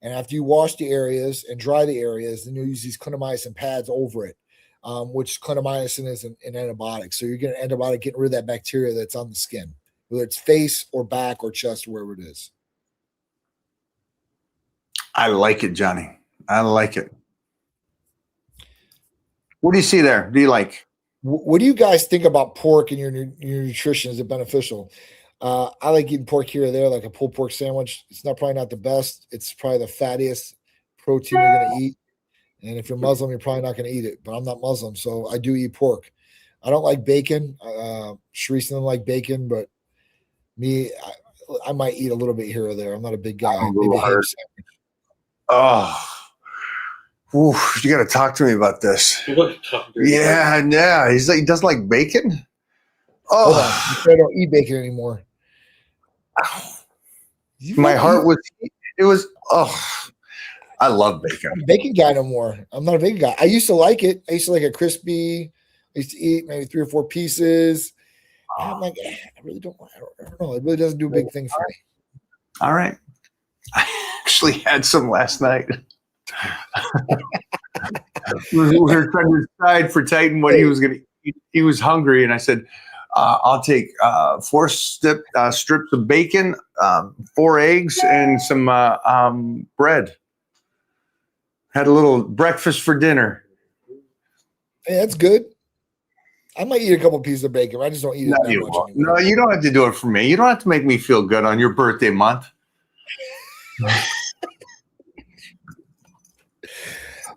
And after you wash the areas and dry the areas, then you'll use these clindamycin pads over it, which clindamycin is an antibiotic. So you're getting an antibiotic, getting rid of that bacteria that's on the skin, whether it's face or back or chest, or wherever it is. I like it, Johnny. I like it. What do you see there? Do you like? What do you guys think about pork in your nutrition? Is it beneficial? I like eating pork here or there, like a pulled pork sandwich. It's probably not the best. It's probably the fattiest protein you're going to eat. And if you're Muslim, you're probably not going to eat it. But I'm not Muslim, so I do eat pork. I don't like bacon. Sharice doesn't like bacon, but me, I might eat a little bit here or there. I'm not a big guy. Maybe a ham sandwich. Oh, oof, you got to talk to me about this. Yeah. He's like, he doesn't like bacon. Oh, I don't eat bacon anymore. My heart was. It was. Oh, I love bacon. I'm not a bacon guy no more. I'm not a bacon guy. I used to like it. I used to like it crispy. I used to eat maybe 3 or 4 pieces. And I'm like, I really don't. I don't know. It really doesn't do a big thing for me. All right. I actually had some last night. we were trying to decide for Titan what he was going to eat. He was hungry, and I said, I'll take 4 strips of bacon, 4 eggs, and some bread. Had a little breakfast for dinner. Hey, that's good. I might eat a couple pieces of bacon. I just don't eat it No, that you much won't. anymore. No, you don't have to do it for me. You don't have to make me feel good on your birthday month.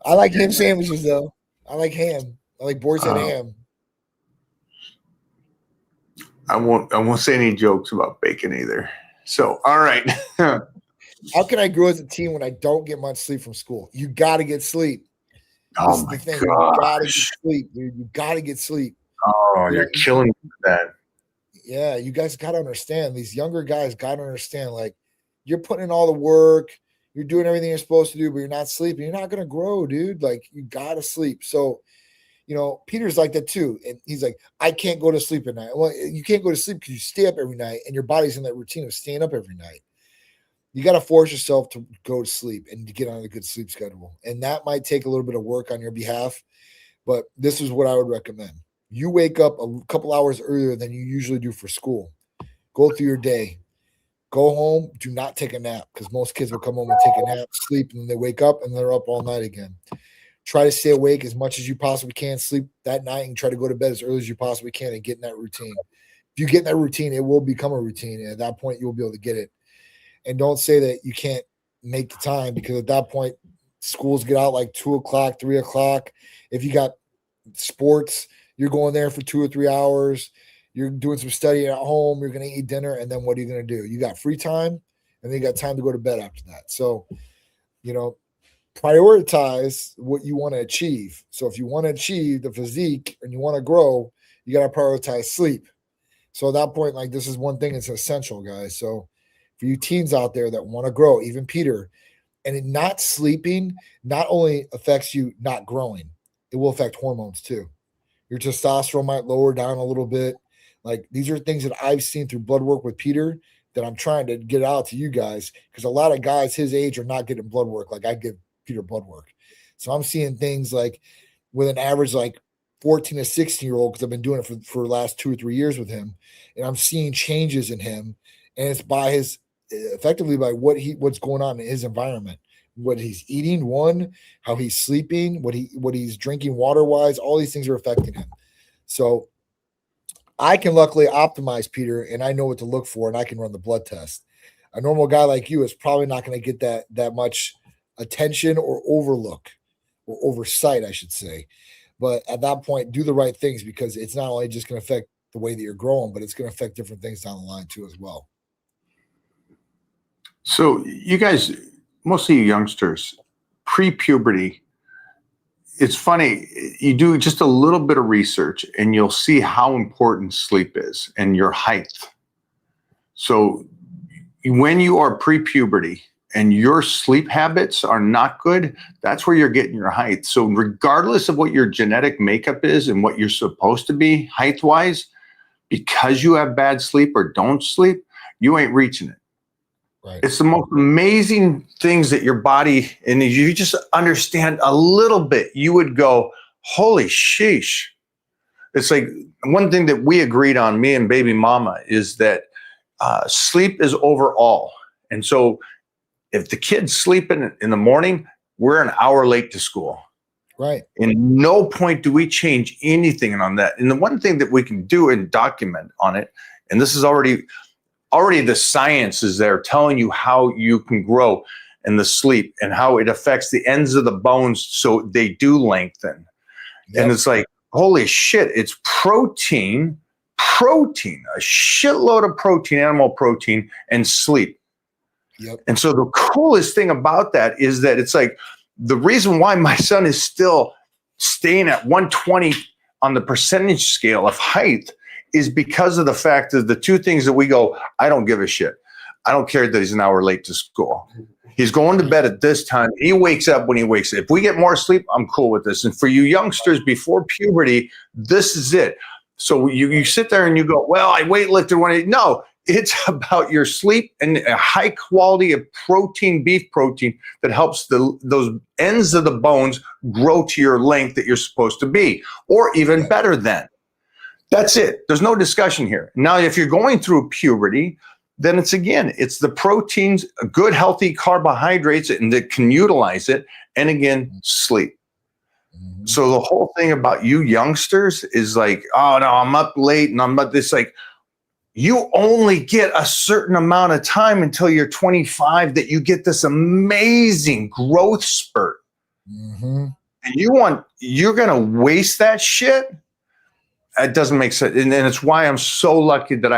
I like ham sandwiches though. I like ham. I like boar's head ham. I won't say any jokes about bacon either. So, all right. How can I grow as a teen when I don't get much sleep from school? You got to get sleep. This Oh is my the thing. You got to get gosh. sleep, dude. You got to get sleep. Oh, You you're know, killing me with that. Yeah, you guys got to understand. These younger guys got to understand. Like, you're putting in all the work, you're doing everything you're supposed to do, but you're not sleeping. You're not going to grow, dude. Like, you got to sleep. So, Peter's like that too. And he's like, I can't go to sleep at night. Well, you can't go to sleep because you stay up every night and your body's in that routine of staying up every night. You got to force yourself to go to sleep and to get on a good sleep schedule. And that might take a little bit of work on your behalf, but this is what I would recommend. You wake up a couple hours earlier than you usually do for school. Go through your day. Go home. Do not take a nap because most kids will come home and take a nap, sleep, and then they wake up and they're up all night again. Try to stay awake as much as you possibly can. Sleep that night and try to go to bed as early as you possibly can and get in that routine. If you get in that routine, it will become a routine. And at that point, you'll be able to get it. And don't say that you can't make the time because at that point, schools get out like 2 o'clock, 3 o'clock. If you got sports, you're going there for 2 or 3 hours. You're doing some studying at home. You're going to eat dinner. And then what are you going to do? You got free time and then you got time to go to bed after that. So, prioritize what you want to achieve. So if you want to achieve the physique and you want to grow, you got to prioritize sleep. So at that point, like this is one thing that's essential, guys. So for you teens out there that want to grow, even Peter, and it not sleeping not only affects you not growing, it will affect hormones too. Your testosterone might lower down a little bit. Like these are things that I've seen through blood work with Peter that I'm trying to get out to you guys because a lot of guys his age are not getting blood work like I give Peter blood work. So I'm seeing things like with an average like 14 to 16-year-old because I've been doing it for the last 2 or 3 years with him, and I'm seeing changes in him, and it's by his effectively by what's going on in his environment, what he's eating, how he's sleeping, what he's drinking water wise, all these things are affecting him. So I can luckily optimize Peter, and I know what to look for, and I can run the blood test. A normal guy like you is probably not going to get that much attention or overlook or oversight, I should say. But at that point, do the right things because it's not only just going to affect the way that you're growing, but it's going to affect different things down the line too as well. So you guys, mostly you youngsters, pre-puberty, it's funny, you do just a little bit of research and you'll see how important sleep is and your height. So when you are pre-puberty and your sleep habits are not good, that's where you're getting your height. So regardless of what your genetic makeup is and what you're supposed to be height-wise, because you have bad sleep or don't sleep, you ain't reaching it. Right. It's the most amazing things that your body, and if you just understand a little bit, you would go, holy sheesh. It's like one thing that we agreed on, me and baby mama, is that sleep is overall. And so if the kid's sleeping in the morning, we're an hour late to school. Right. In no point do we change anything on that. And the one thing that we can do and document on it, and this is already the science is there telling you how you can grow in the sleep and how it affects the ends of the bones so they do lengthen. Yep. And it's like, holy shit, it's protein, a shitload of protein, animal protein, and sleep. Yep. And so the coolest thing about that is that it's like the reason why my son is still staying at 120 on the percentage scale of height is because of the fact that the two things that we go, I don't give a shit. I don't care that he's an hour late to school. He's going to bed at this time. He wakes up when he wakes up. If we get more sleep, I'm cool with this. And for you youngsters before puberty, this is it. So you sit there and you go, well, I weightlifted no, it's about your sleep and a high quality of protein, beef protein that helps those ends of the bones grow to your length that you're supposed to be, or even better than. That's it. There's no discussion here. Now, if you're going through puberty, then it's the proteins, good, healthy carbohydrates, and that can utilize it. And again, sleep. Mm-hmm. So the whole thing about you youngsters is like, oh no, I'm up late and I'm not this. Like, you only get a certain amount of time until you're 25 that you get this amazing growth spurt. Mm-hmm. And you're going to waste that shit. It doesn't make sense. And it's why I'm so lucky that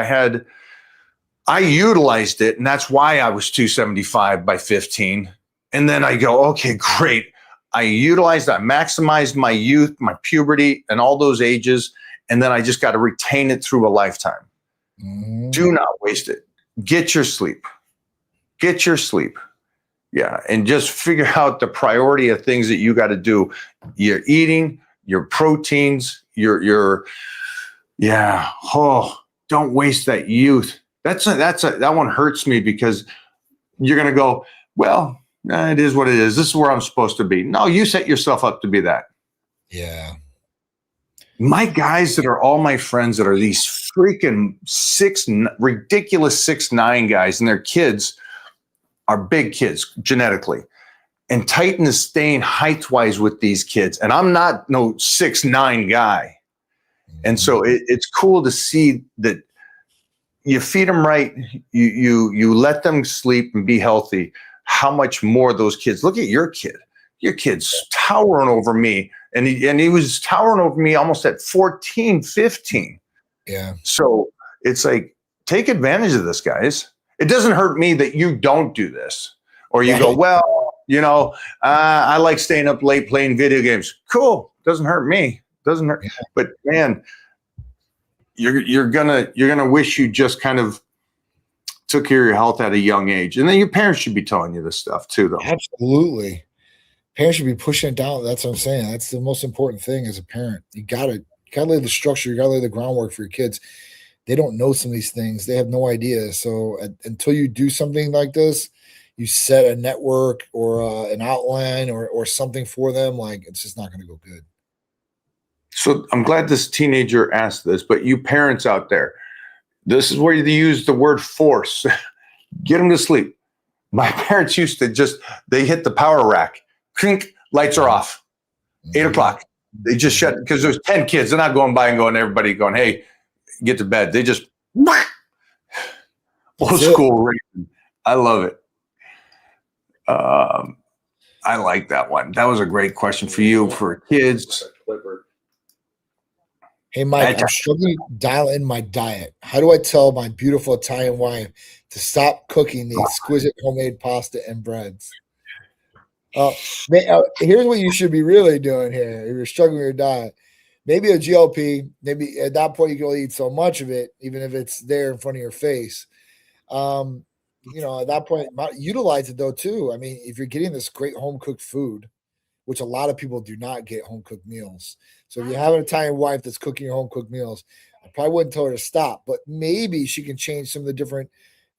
I utilized it. And that's why I was 275 by 15. And then I go, okay, great. I maximized my youth, my puberty, and all those ages. And then I just got to retain it through a lifetime. Mm-hmm. Do not waste it. Get your sleep. Get your sleep. Yeah. And just figure out the priority of things that you got to do. Your eating, your proteins, your don't waste that youth. That one hurts me because you're going to go, well, it is what it is. This is where I'm supposed to be. No, you set yourself up to be that. Yeah. My guys that are all my friends that are these freaking ridiculous 6'9" guys, and their kids are big kids genetically. And Titan is staying height-wise with these kids. And I'm not no 6'9" guy. And so it's cool to see that you feed them right, you let them sleep and be healthy. How much more those kids, look at your kid. Your kid's towering over me. And he was towering over me almost at 14, 15. Yeah. So it's like, take advantage of this, guys. It doesn't hurt me that you don't do this. Or you go, well, I like staying up late playing video games. Cool. Doesn't hurt me. Doesn't hurt. Yeah. But man, you're gonna wish you just kind of took care of your health at a young age. And then your parents should be telling you this stuff too, though. Absolutely. Parents should be pushing it down. That's what I'm saying. That's the most important thing as a parent. You gotta lay the structure, you gotta lay the groundwork for your kids. They don't know some of these things. They have no idea. So until you do something like this, you set a network or an outline or something for them, like it's just not going to go good. So I'm glad this teenager asked this, but you parents out there, this is where you use the word force. Get them to sleep. My parents used to they hit the power rack. Clink, lights are off. 8 o'clock. They just shut, because there's 10 kids. They're not going by and going, everybody going, hey, get to bed. They just, old school racing. I love it. I like that one. That was a great question for you, for kids. Hey, Mike, I'm struggling to dial in my diet. How do I tell my beautiful Italian wife to stop cooking the exquisite homemade pasta and breads? Here's what you should be really doing here. If you're struggling with your diet, maybe a GLP, maybe at that point you can only eat so much of it, even if it's there in front of your face. At that point, utilize it though too. I mean, if you're getting this great home cooked food, which a lot of people do not get home cooked meals. So if you have an Italian wife that's cooking your home cooked meals, I probably wouldn't tell her to stop, but maybe she can change some of the different,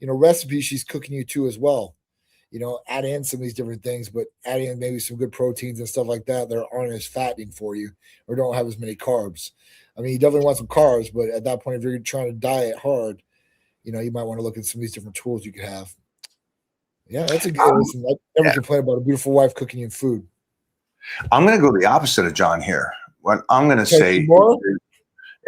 recipes she's cooking you to as well. Add in some of these different things, but add in maybe some good proteins and stuff like that aren't as fattening for you or don't have as many carbs. I mean, you definitely want some carbs, but at that point, if you're trying to diet hard, you might want to look at some of these different tools you could have. Yeah, that's a good listen. I never complain about a beautiful wife cooking you food. I'm going to go the opposite of John here. What I'm going to say,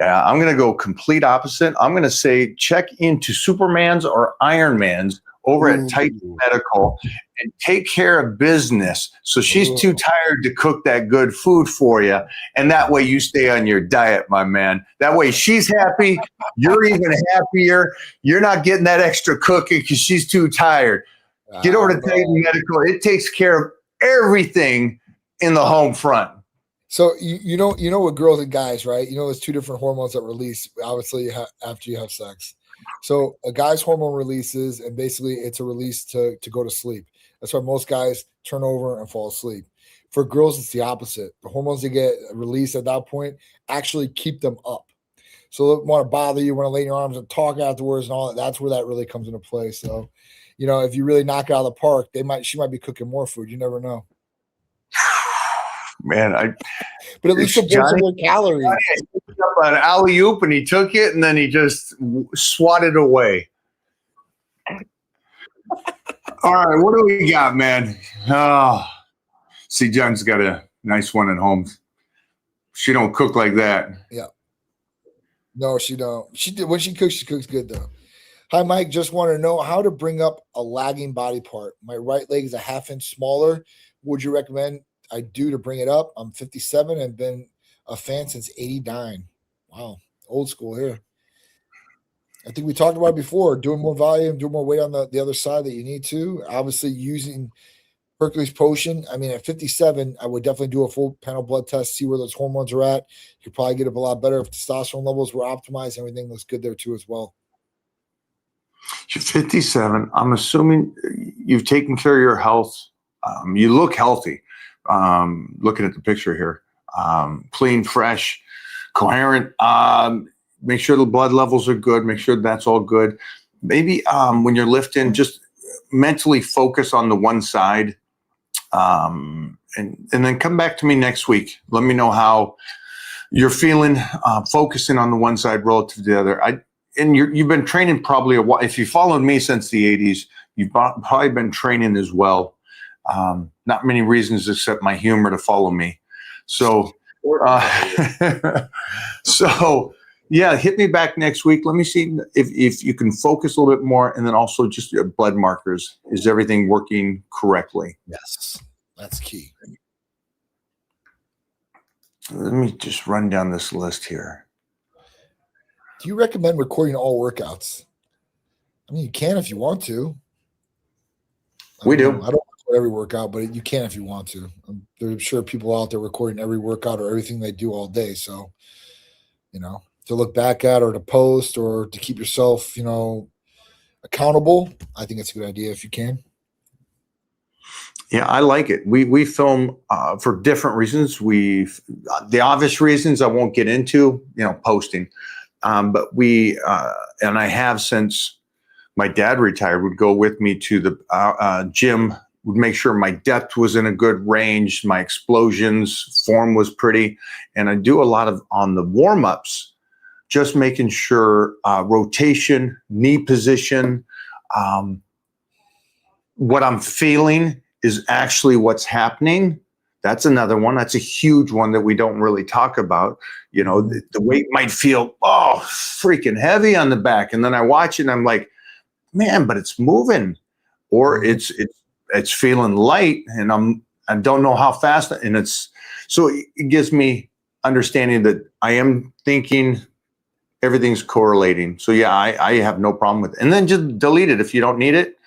I'm going to go complete opposite. I'm going to say check into Superman's or Ironman's over at Titan Medical and take care of business. So she's too tired to cook that good food for you. And that way you stay on your diet, my man. That way she's happy. You're even happier. You're not getting that extra cooking because she's too tired. Get over to Titan Medical. It takes care of everything in the home front. So you know with girls and guys, right? There's two different hormones that release obviously after you have sex. So a guy's hormone releases, and basically it's a release to go to sleep. That's why most guys turn over and fall asleep. For girls, it's the opposite. The hormones they get released at that point actually keep them up. So they want to bother you, want to lay in your arms and talk afterwards and all that. That's where that really comes into play. So, if you really knock it out of the park, she might be cooking more food. You never know. Man, but at least she'll burn some more calories. He picked up an alley-oop and he took it and then he just swatted away. All right, what do we got, man? Oh, see, John's got a nice one at home. She don't cook like that. No, she don't. She did when she cooks good though. Hi, Mike. Just want to know how to bring up a lagging body part. My right leg is a half inch smaller. Would you recommend I do to bring it up? I'm 57 and been a fan since 89. Wow, old school here. I think we talked about it before, doing more volume, doing more weight on the other side that you need to. Obviously, using Hercules Potion. I mean, at 57, I would definitely do a full panel blood test, see where those hormones are at. You could probably get up a lot better if testosterone levels were optimized. Everything looks good there too as well. You're 57. I'm assuming you've taken care of your health. You look healthy. Looking at the picture here, clean, fresh, coherent. Make sure the blood levels are good. Make sure that's all good. Maybe when you're lifting, just mentally focus on the one side, and then come back to me next week. Let me know how you're feeling, focusing on the one side relative to the other. You've been training probably a while. If you followed me since the 80s, you've probably been training as well. Not many reasons except my humor to follow me. So, yeah, hit me back next week. Let me see if you can focus a little bit more, and then also just your blood markers. Is everything working correctly? Yes, that's key. Let me just run down this list here. Do you recommend recording all workouts? I mean, you can if you want to. We do. I don't record every workout, but you can if you want to. There's sure people out there recording every workout or everything they do all day. So, to look back at or to post or to keep yourself, accountable, I think it's a good idea if you can. Yeah, I like it. We film for different reasons. The obvious reasons I won't get into, posting. But we and I have since my dad retired, would go with me to the gym, would make sure my depth was in a good range, my explosions, form was pretty. And I do a lot of on the warm-ups, just making sure rotation, knee position, what I'm feeling is actually what's happening. That's another one. That's a huge one that we don't really talk about. The weight might feel, freaking heavy on the back. And then I watch it and I'm like, man, but it's moving. Or it's feeling light and I don't know how fast. And so it gives me understanding that I am thinking everything's correlating. So yeah, I have no problem with it. And then just delete it if you don't need it.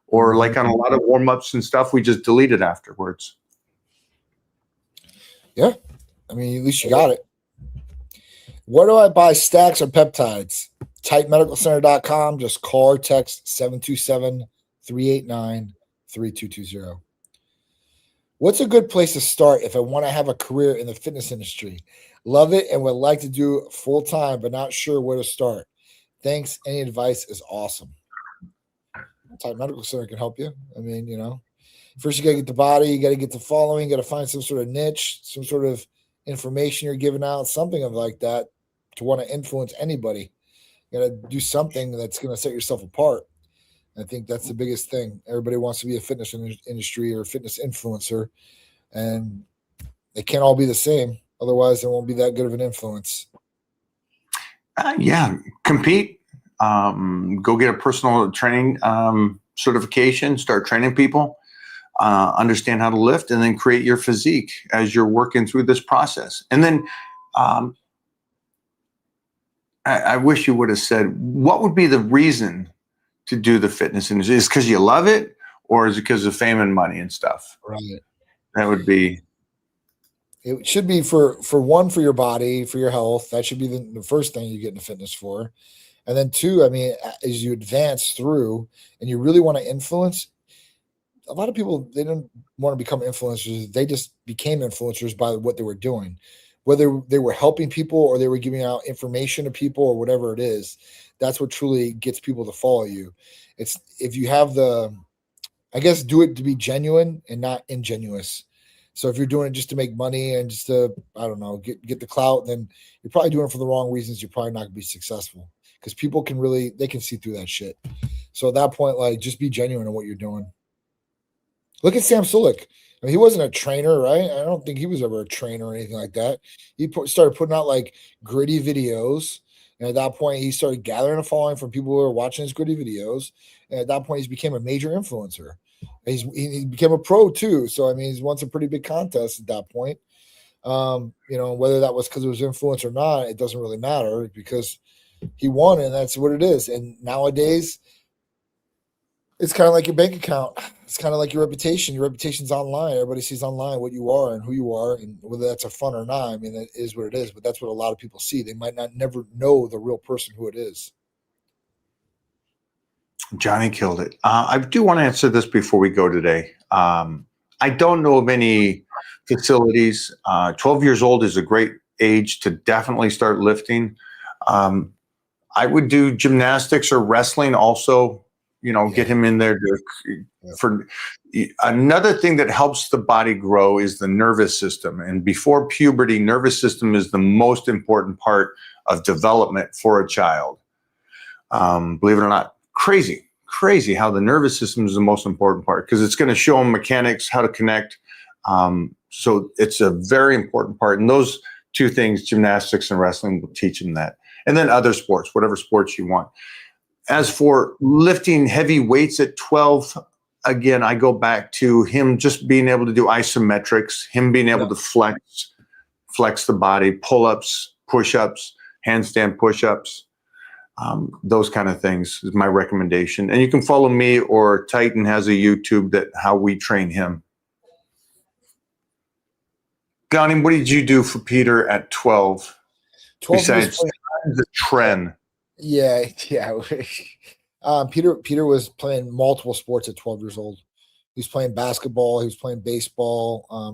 Or like on a lot of warm-ups and stuff, we just delete it afterwards. Yeah. I mean, at least you got it. Where do I buy stacks or peptides? TypeMedicalCenter.com. Just call or text 727-389-3220. What's a good place to start if I want to have a career in the fitness industry? Love it and would like to do it full time, but not sure where to start. Thanks. Any advice is awesome. Type Medical Center can help you. I mean, first you got to get the body, you got to get the following, you got to find some sort of niche, some sort of information you're giving out, something of like that to want to influence anybody. You got to do something that's going to set yourself apart. I think that's the biggest thing. Everybody wants to be a fitness industry or fitness influencer, and they can't all be the same. Otherwise, they won't be that good of an influence. Yeah, compete. Go get a personal training certification. Start training people. Understand how to lift, and then create your physique as you're working through this process. And then I wish you would have said, what would be the reason to do the fitness industry? Is it because you love it, or is it because of fame and money and stuff? Right. That would be. It should be for your body, for your health. That should be the first thing you get into fitness for. And then two, I mean, as you advance through and you really want to influence, a lot of people, they don't want to become influencers. They just became influencers by what they were doing, whether they were helping people or they were giving out information to people or whatever it is. That's what truly gets people to follow you. It's if you have do it to be genuine and not ingenuous. So if you're doing it just to make money and just to, I don't know, get the clout, then you're probably doing it for the wrong reasons. You're probably not going to be successful because people they can see through that shit. So at that point, just be genuine in what you're doing. Look at Sam Sulek. I mean, he wasn't a trainer, right? I don't think he was ever a trainer or anything like that. He started putting out like gritty videos. And at that point, he started gathering a following from people who were watching his gritty videos. And at that point, he became a major influencer. He became a pro too. So I mean, he's won some pretty big contests at that point. Whether that was because it was influence or not, it doesn't really matter because he won, and that's what it is. And nowadays, it's kind of like your bank account. It's kind of like your reputation. Your reputation's online. Everybody sees online what you are and who you are, and whether that's a fun or not. I mean, it is what it is. But that's what a lot of people see. They might not never know the real person who it is. Johnny killed it. I do want to answer this before we go today. I don't know of any facilities. 12 years old is a great age to definitely start lifting. I would do gymnastics or wrestling also, get him in there for another thing that helps the body grow is the nervous system. And before puberty, nervous system is the most important part of development for a child. Believe it or not, crazy how the nervous system is the most important part because it's going to show them mechanics, how to connect. So it's a very important part. And those two things, gymnastics and wrestling, will teach them that. And then other sports, whatever sports you want. As for lifting heavy weights at 12, again, I go back to him just being able to do isometrics, him being able to flex the body, pull-ups, push-ups, handstand push-ups. Those kind of things is my recommendation. And you can follow me, or Titan has a YouTube that how we train him. Donnie, what did you do for Peter at 12? Besides the trend. Yeah. Peter was playing multiple sports at 12 years old. He was playing basketball. He was playing baseball. I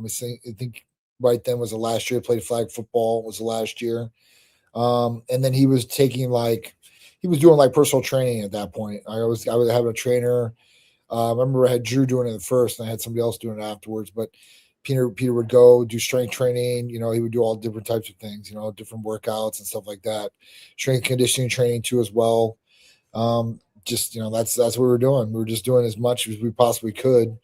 think right then was the last year. He played flag football. Was the last year. And then he was taking he was doing personal training at that point. I was having a trainer. I remember I had Drew doing it at first, and I had somebody else doing it afterwards. But Peter would go do strength training. He would do all different types of things. Different workouts and stuff like that. Strength conditioning training too as well. That's what we were doing. We were just doing as much as we possibly could.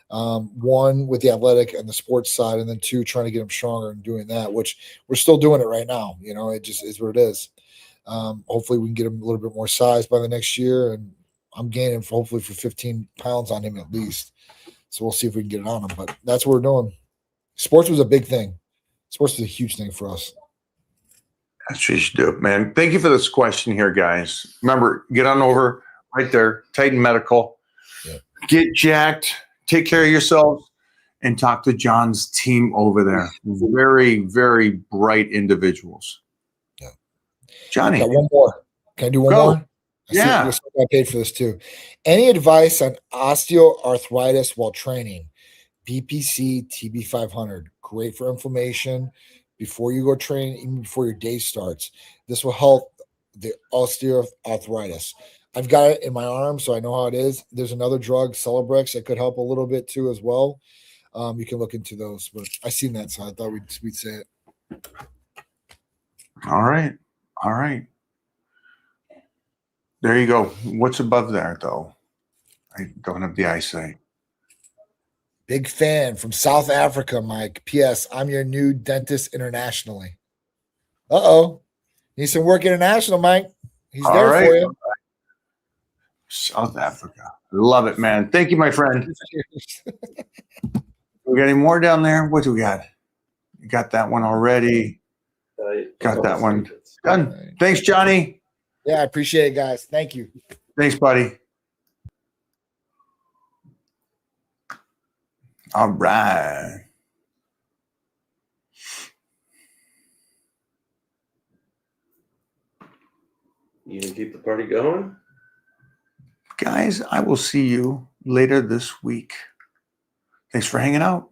One with the athletic and the sports side, and then two trying to get him stronger and doing that, which we're still doing it right now. It just is what it is. Hopefully we can get him a little bit more size by the next year, and I'm gaining hopefully for 15 pounds on him at least. So we'll see if we can get it on him, but that's what we're doing. Sports was a big thing. Sports was a huge thing for us. That's what you should do, man. Thank you for this question here, guys. Remember, get on over right there, Titan Medical. Yeah. Get jacked, take care of yourselves, and talk to John's team over there. Very, very bright individuals. Yeah. Johnny. Got one more. Can I do one more? Yeah. I paid for this too. Any advice on osteoarthritis while training? BPC TB500. Great for inflammation before you go train, even before your day starts. This will help the osteoarthritis. I've got it in my arm, so I know how it is. There's another drug, Celebrex, that could help a little bit too as well. You can look into those, but I seen that, so I thought we'd say it. All right. There you go. What's above there, though? I don't have the eyesight. Big fan from South Africa, Mike. P.S. I'm your new dentist internationally. Need some work international, Mike. He's there for you. South Africa. Love it, man. Thank you, my friend. We got any more down there? What do we got? You got that one already. Got that one done. Thanks, Johnny. Yeah, I appreciate it, guys. Thank you. Thanks, buddy. All right. You gonna keep the party going? Guys, I will see you later this week. Thanks for hanging out.